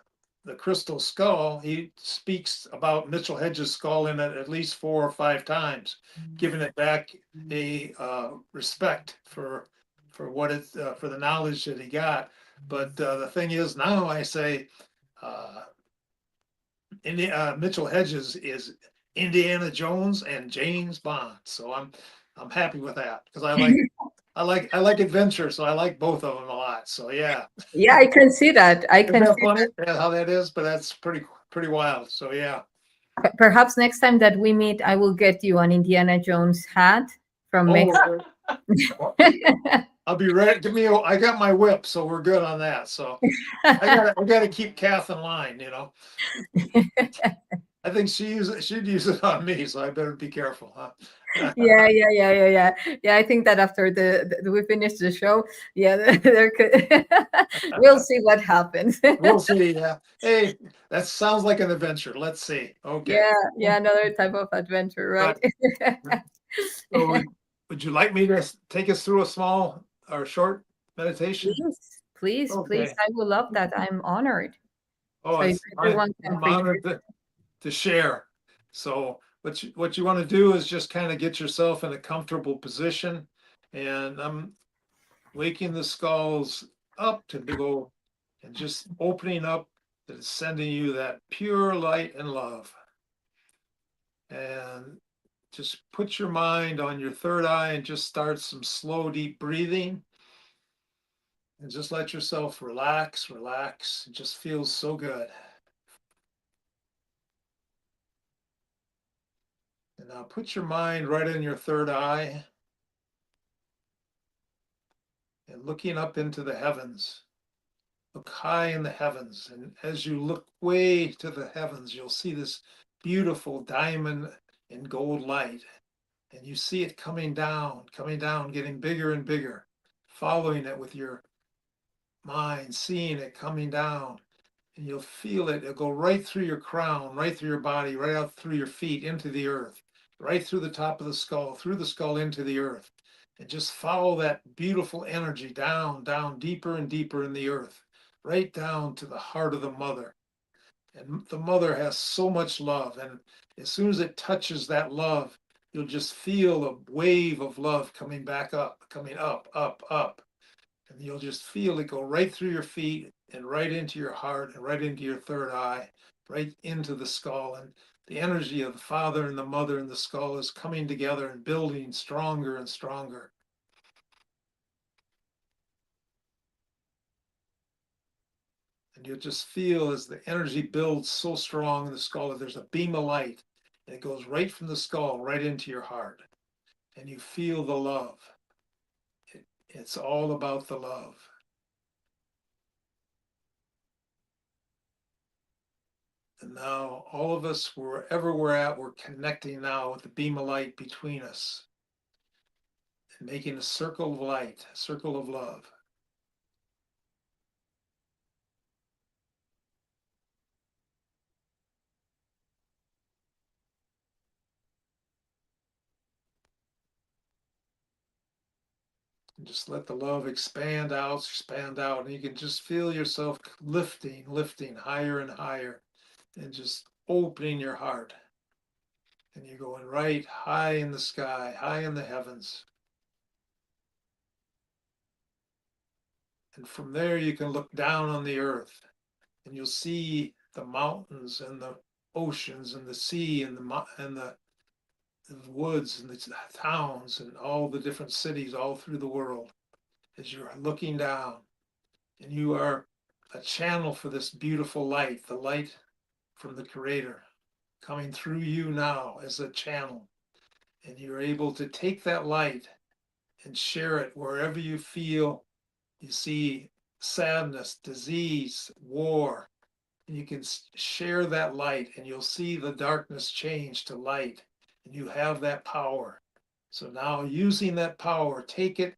crystal skull, he speaks about Mitchell Hedges' skull in it at least 4 or 5 times, giving it back a respect for what it for the knowledge that he got. But the thing is, now I say uh, Mitchell Hedges is Indiana Jones and James Bond. So I'm happy with that because I like adventure, so I like both of them a lot. So yeah. Yeah, I can see that. I Isn't can that see funny? Yeah, how that is, but that's pretty wild. So yeah. that. Perhaps next time that we meet, I will get you an Indiana Jones hat from Mexico. Oh, I'll be ready. I got my whip, so we're good on that. So I gotta keep Kath in line, you know. I think she'd use it on me, so I better be careful, huh? Yeah. I think that after we finish the show, yeah, there could we'll see what happens. We'll see. Yeah. Hey, that sounds like an adventure. Let's see. Okay. Yeah, another type of adventure, right? So would you like me to take us through a small or short meditation? Please, Okay. I will love that. I'm honored. Oh, So if everyone can I'm honored prepare. to share. So what you want to do is just kind of get yourself in a comfortable position, and I'm waking the skulls up to go and just opening up that it's sending you that pure light and love. And just put your mind on your third eye and just start some slow, deep breathing. And just let yourself relax. It just feels so good. And now put your mind right in your third eye and looking up into the heavens. Look high in the heavens. And as you look way to the heavens, you'll see this beautiful diamond and gold light. And you see it coming down, getting bigger and bigger, following it with your mind, seeing it coming down. And you'll feel it. It'll go right through your crown, right through your body, right out through your feet into the earth, right through the top of the skull, through the skull into the earth. And just follow that beautiful energy down, deeper and deeper in the earth, right down to the heart of the mother. And the mother has so much love. And as soon as it touches that love, you'll just feel a wave of love coming back up, coming up, up, up. And you'll just feel it go right through your feet and right into your heart and right into your third eye, right into the skull. And the energy of the father and the mother and the skull is coming together and building stronger and stronger. And you'll just feel as the energy builds so strong in the skull that there's a beam of light and it goes right from the skull right into your heart. And you feel the love. It's all about the love. And now all of us, wherever we're at, we're connecting now with the beam of light between us and making a circle of light, a circle of love. And just let the love expand out, and you can just feel yourself lifting higher and higher, and just opening your heart. And you're going right high in the sky, high in the heavens. And from there, you can look down on the earth and you'll see the mountains and the oceans and the sea and the woods and the towns and all the different cities all through the world as you're looking down. And you are a channel for this beautiful light, the light from the Creator coming through you now as a channel. And you're able to take that light and share it wherever you feel you see sadness, disease, war. And you can share that light and you'll see the darkness change to light. And you have that power. So now using that power, take it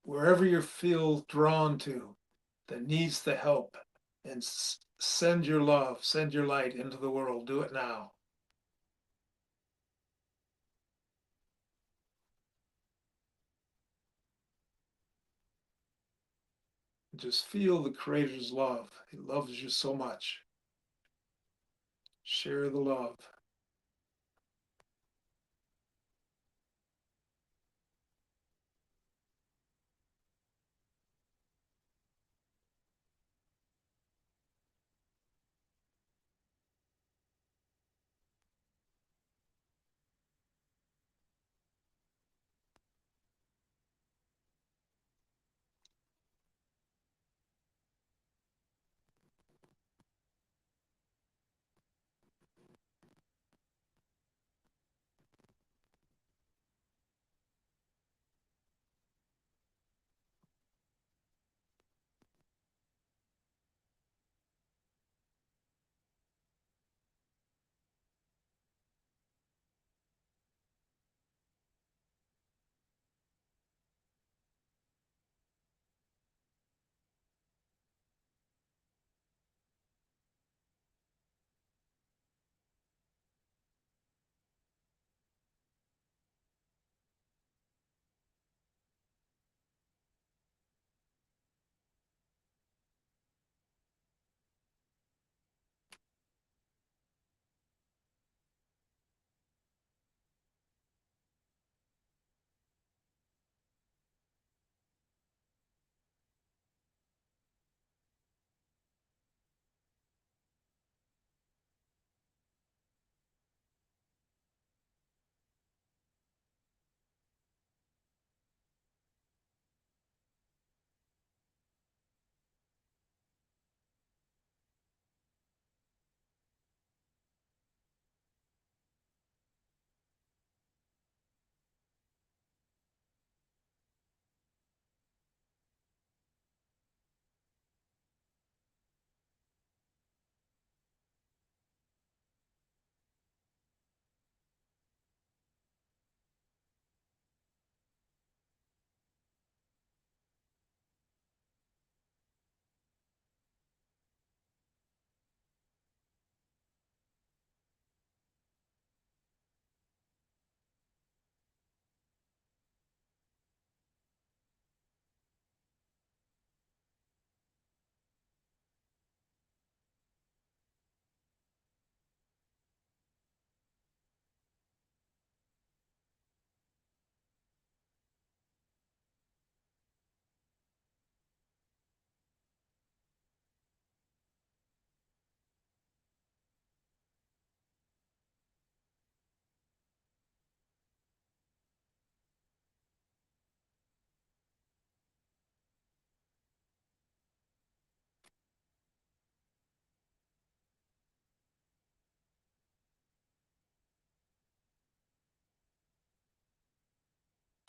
wherever you feel drawn to that needs the help, and send your love, send your light into the world. Do it now. Just feel the Creator's love. He loves you so much. Share the love.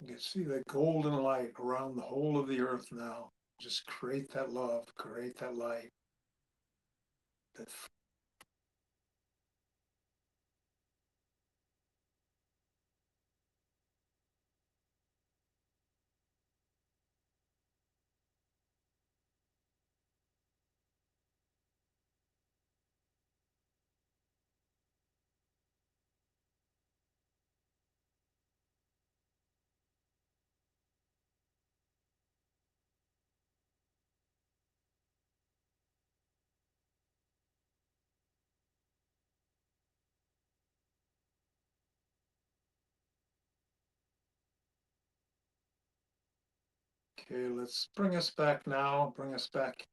You can see that golden light around the whole of the earth now. Just create that love, create that light. That okay, let's bring us back now, bring us back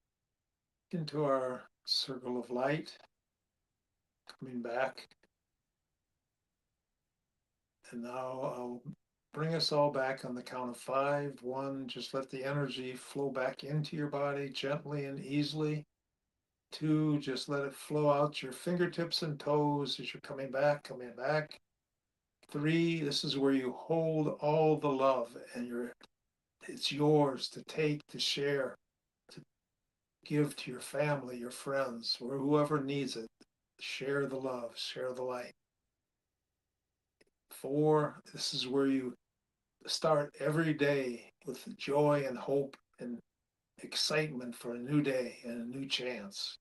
into our circle of light, coming back. And now I'll bring us all back on the count of 5. 1, just let the energy flow back into your body gently and easily. 2, just let it flow out your fingertips and toes as you're coming back, coming back. 3, this is where you hold all the love, and it's yours to take, to share, to give to your family, your friends, or whoever needs it. Share the love, share the light. 4, this is where you start every day with joy and hope and excitement for a new day and a new chance.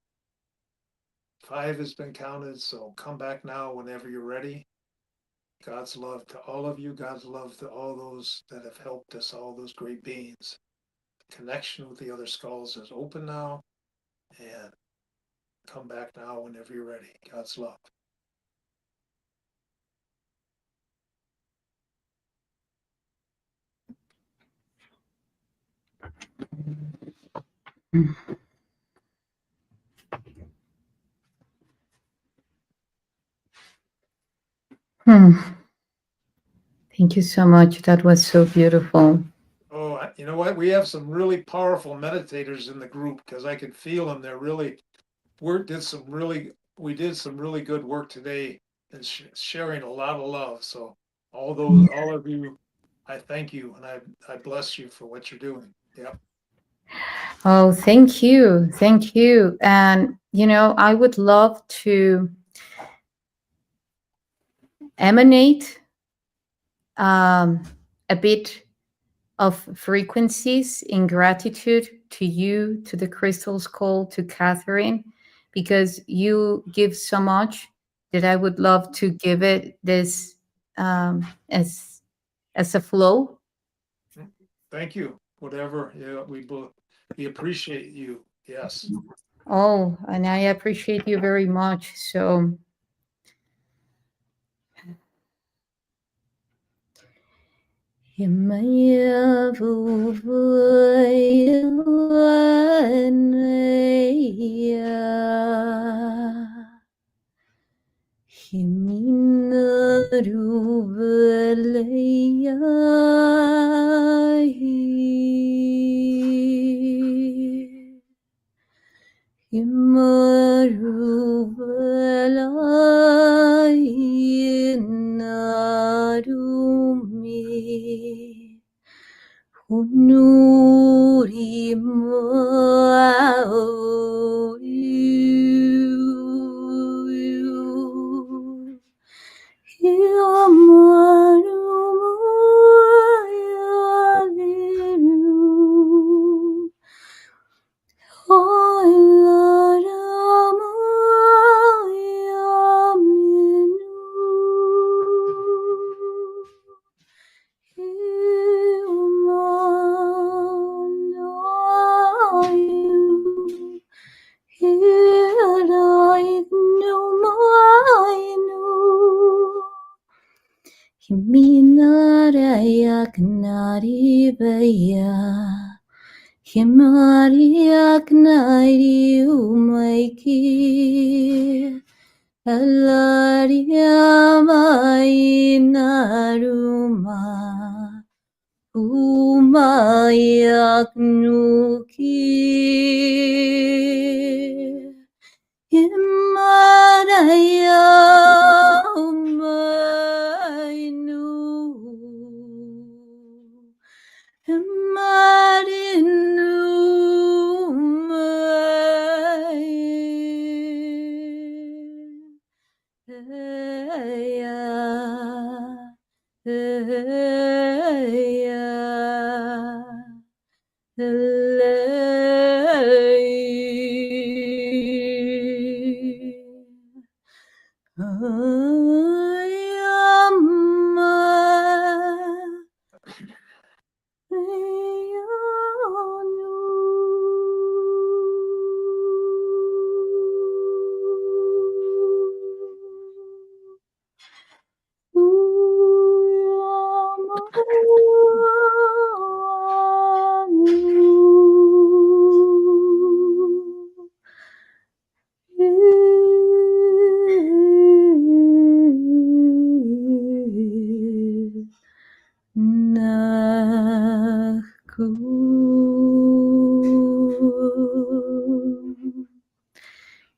5 has been counted, so come back now whenever you're ready. God's love to all of you. God's love to all those that have helped us, all those great beings. Connection with the other skulls is open now, and come back now whenever you're ready. God's love. Hmm. Thank you so much. That was so beautiful. Oh, you know what? We have some really powerful meditators in the group because I can feel them. They're really we did some really good work today and sharing a lot of love. So all of you, I thank you and I bless you for what you're doing. Yep. Oh, thank you. Thank you. And, I would love to emanate a bit of frequencies in gratitude to you, to the crystal skull, to Catherine, because you give so much that I would love to give it this as a flow. Thank you. Whatever. Yeah, we appreciate you. Yes. Oh, and I appreciate you very much. So, Himmaya Vuvanaya Himinaruvalaya Himaruvalaya Narumi Hunuri Ma'u Yamaru Ma'u Himinarayak naribaya Himariak nairi umaiki Alariamai naruma Umayak nuki Himaraya umainu Marinu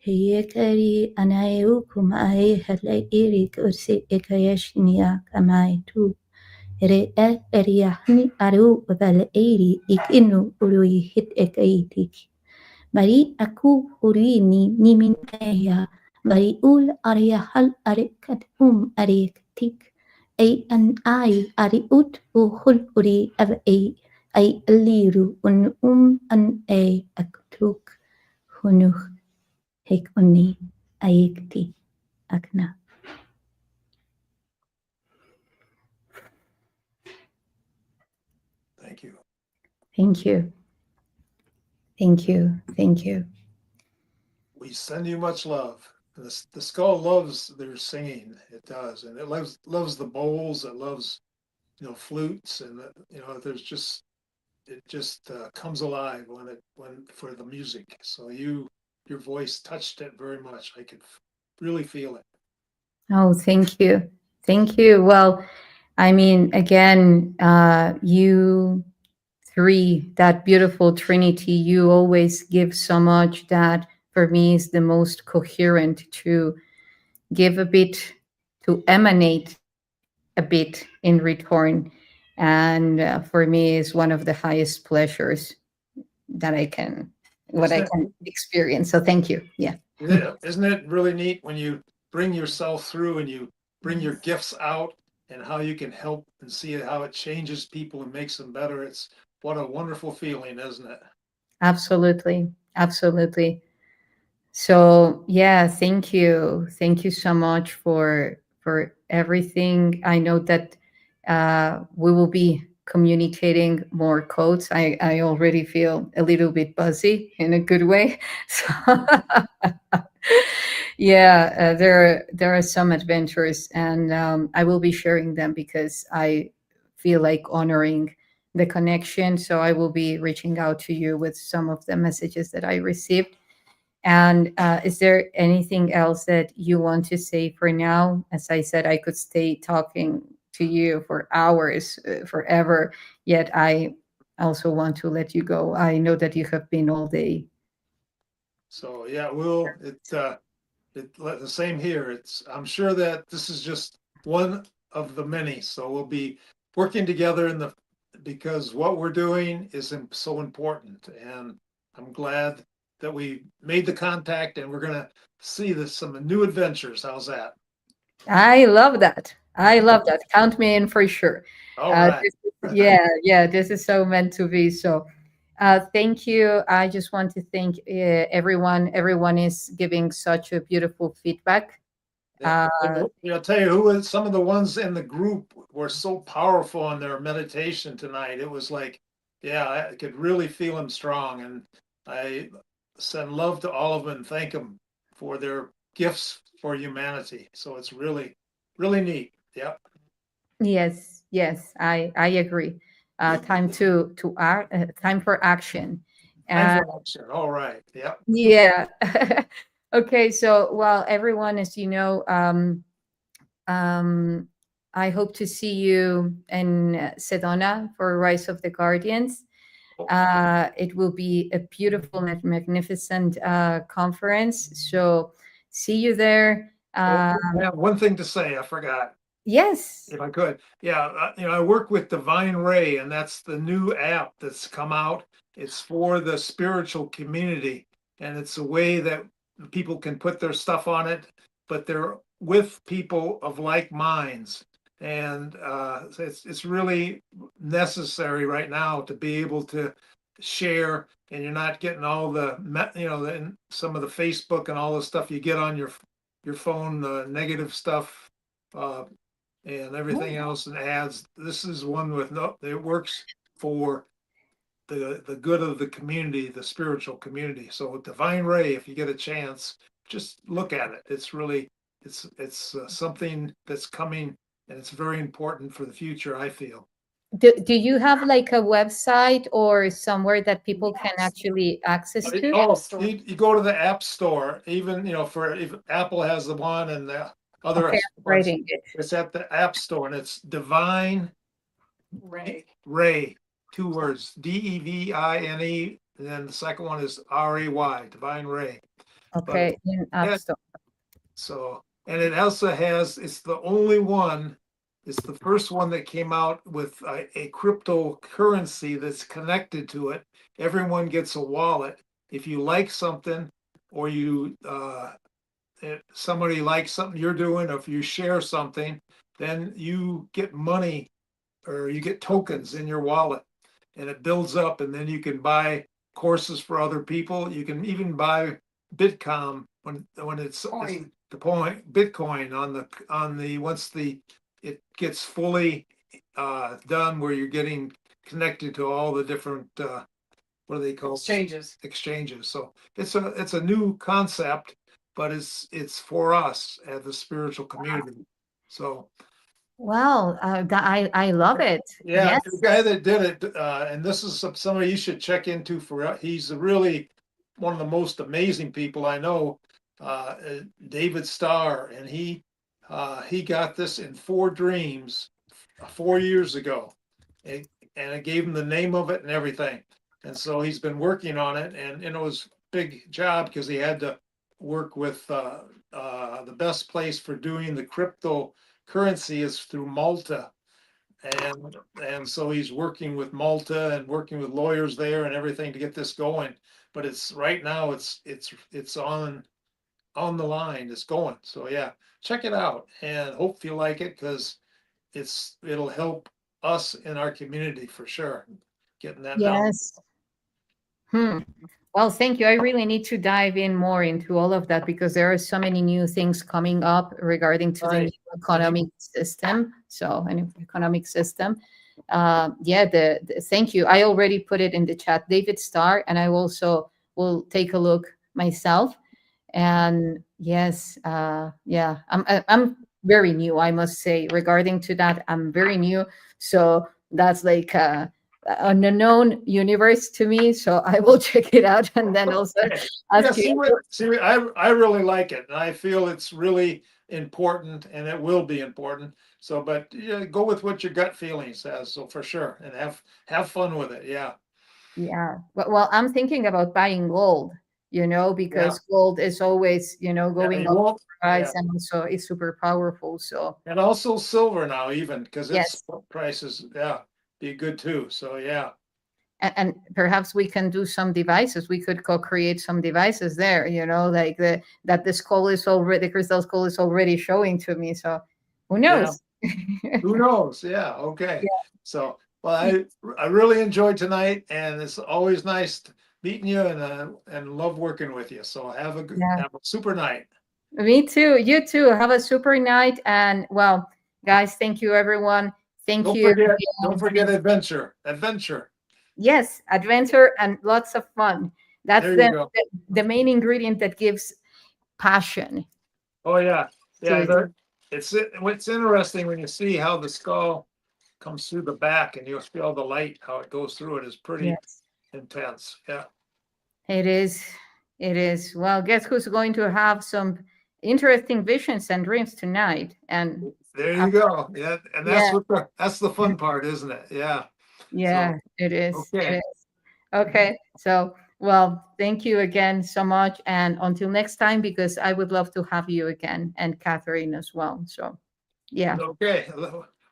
Heyekari anayukum ay hala irik ursi ekayashniya kamaitu. Re eriahni aru val eri ikinu urui hit ekaitik. Bari aku hurini niminaya bari ul ariahal arikat arikatik. ay an ari ut hul uri ay aliru an aktuk hunuch hek uni ayikti akna. Thank you. Thank you. Thank you. Thank you. We send you much love. The skull loves their singing. It does, and it loves the bowls. It loves flutes, and there's just it just comes alive when for the music. So your voice touched it very much. I could really feel it. Oh, thank you. Thank you. Well, I mean, again, you three, that beautiful trinity, you always give so much that for me is the most coherent to give a bit, to emanate a bit in return. And for me is one of the highest pleasures that what I Isn't can experience. So thank you. Yeah. isn't it really neat when you bring yourself through and you bring your gifts out and how you can help and see how it changes people and makes them better? It's what a wonderful feeling, isn't it? Absolutely. Absolutely. So yeah, thank you so much for everything. I know that we will be communicating more codes. I already feel a little bit buzzy in a good way. So yeah, there are some adventures, and I will be sharing them because I feel like honoring the connection. So I will be reaching out to you with some of the messages that I received. And is there anything else that you want to say for now? As I said, I could stay talking to you for hours, forever, yet I also want to let you go. I know that you have been all day. So yeah, the same here. I'm sure that this is just one of the many. So we'll be working together because what we're doing is so important. And I'm glad that we made the contact and we're gonna see some new adventures. How's that? I love that. I love that. Count me in for sure. All right. Yeah, yeah, this is so meant to be. So, thank you. I just want to thank everyone. Everyone is giving such a beautiful feedback. Yeah, Uh, I'll tell you who some of the ones in the group were so powerful in their meditation tonight. It was like, yeah, I could really feel them strong, and I send love to all of them and thank them for their gifts for humanity. So it's really, really neat. Yep. yes, yes, I agree. Time for action. Time Uh, for action. All right. Yep. yeah. Okay, so well, everyone, as you know, Um, I hope to see you in Sedona for Rise of the Guardians. It will be a beautiful, magnificent conference. So see you there. Oh, I have one thing to say. I forgot. Yes. If I could, yeah, I work with Divine Ray, and that's the new app that's come out. It's for the spiritual community, and it's a way that people can put their stuff on it, but they're with people of like minds, and it's really necessary right now to be able to share, and you're not getting all some of the Facebook and all the stuff you get on your phone, the negative stuff. And everything else and ads. This is one with no, it works for the good of the community, the spiritual community. So Divine Ray, if you get a chance, just look at it. It's really it's something that's coming, and it's very important for the future, I feel. Do you have like a website or somewhere that people can actually access to? Oh, you go to the App Store, even for if Apple has the one and the other Okay, I'm ones, writing it. it's at the App Store, and it's Divine Ray, two words, Devine, and then the second one is Ray, Divine Ray. But Okay, in App yeah, Store. so and it also has, it's the only one, it's the first one that came out with a cryptocurrency that's connected to it. Everyone gets a wallet. If you like something, or somebody likes something you're doing, or if you share something, then you get money or you get tokens in your wallet, and it builds up, and then you can buy courses for other people. You can even buy Bitcoin when it's the point Bitcoin on the once it gets fully done, where you're getting connected to all the different what do they call exchanges. So it's a new concept, but it's for us as the spiritual community. So Well, I love it. yeah, Yes. the guy that did it, and this is somebody you should check into he's really one of the most amazing people I know, David Starr, and he got this in 4 dreams 4 years ago, and it gave him the name of it and everything. And so he's been working on it, and it was a big job because he had to work with the best place for doing the cryptocurrency is through Malta. And so he's working with Malta and working with lawyers there and everything to get this going. But it's right now it's on the line. It's going. So yeah, check it out and hope you like it, because it'll help us in our community for sure. Getting that down. Yes. Well, thank you. I really need to dive in more into all of that because there are so many new things coming up regarding to the Right. new economic system. So, an economic system. Yeah, thank you. I already put it in the chat, David Starr, and I also will take a look myself. And yes, yeah, I'm very new, I must say, regarding to that. I'm very new, so that's like an unknown universe to me. So I will check it out and then also ask Yeah, you. I really like it, and I feel it's really important, and it will be important. So, but yeah, go with what your gut feeling says. So for sure, and have fun with it. Yeah. Yeah, well, I'm thinking about buying gold, because gold is always, going you up in won't. price, Yeah. and also it's super powerful. So And also silver now, even because its yes, prices, be good too. So yeah. and perhaps we can do some devices. We could co-create some devices there, like the skull is already, the crystal skull is already showing to me. So who Yeah. knows? Who knows? Yeah. Okay. Yeah. So, well, I really enjoyed tonight, and it's always nice meeting you, and love working with you. So have Yeah. a super night. Me too. You too. Have a super night. And well, guys, thank you, everyone. Thank Don't you. forget, don't forget adventure. Adventure. Yes, adventure and lots of fun. That's There you go. the main ingredient that gives passion Oh yeah. to Yeah. it. It's interesting when you see how the skull comes through the back, and you'll feel the light, how it goes through it is pretty Yes, intense. Yeah. it is. It is. Well, guess who's going to have some interesting visions and dreams tonight? And There you go. Yeah. And yeah, that's the fun part, isn't it? Yeah. So yeah, it is. It okay. is. Okay. So, well, thank you again so much. And until next time, because I would love to have you again and Catherine as well. So, yeah. Okay.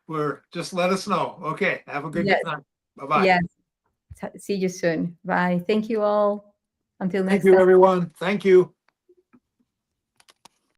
We're just let us know. Okay. Have a good Yes. night. Bye-bye. Yes. See you soon. Bye. Thank you all. Until Thank next you, time. everyone. Thank you.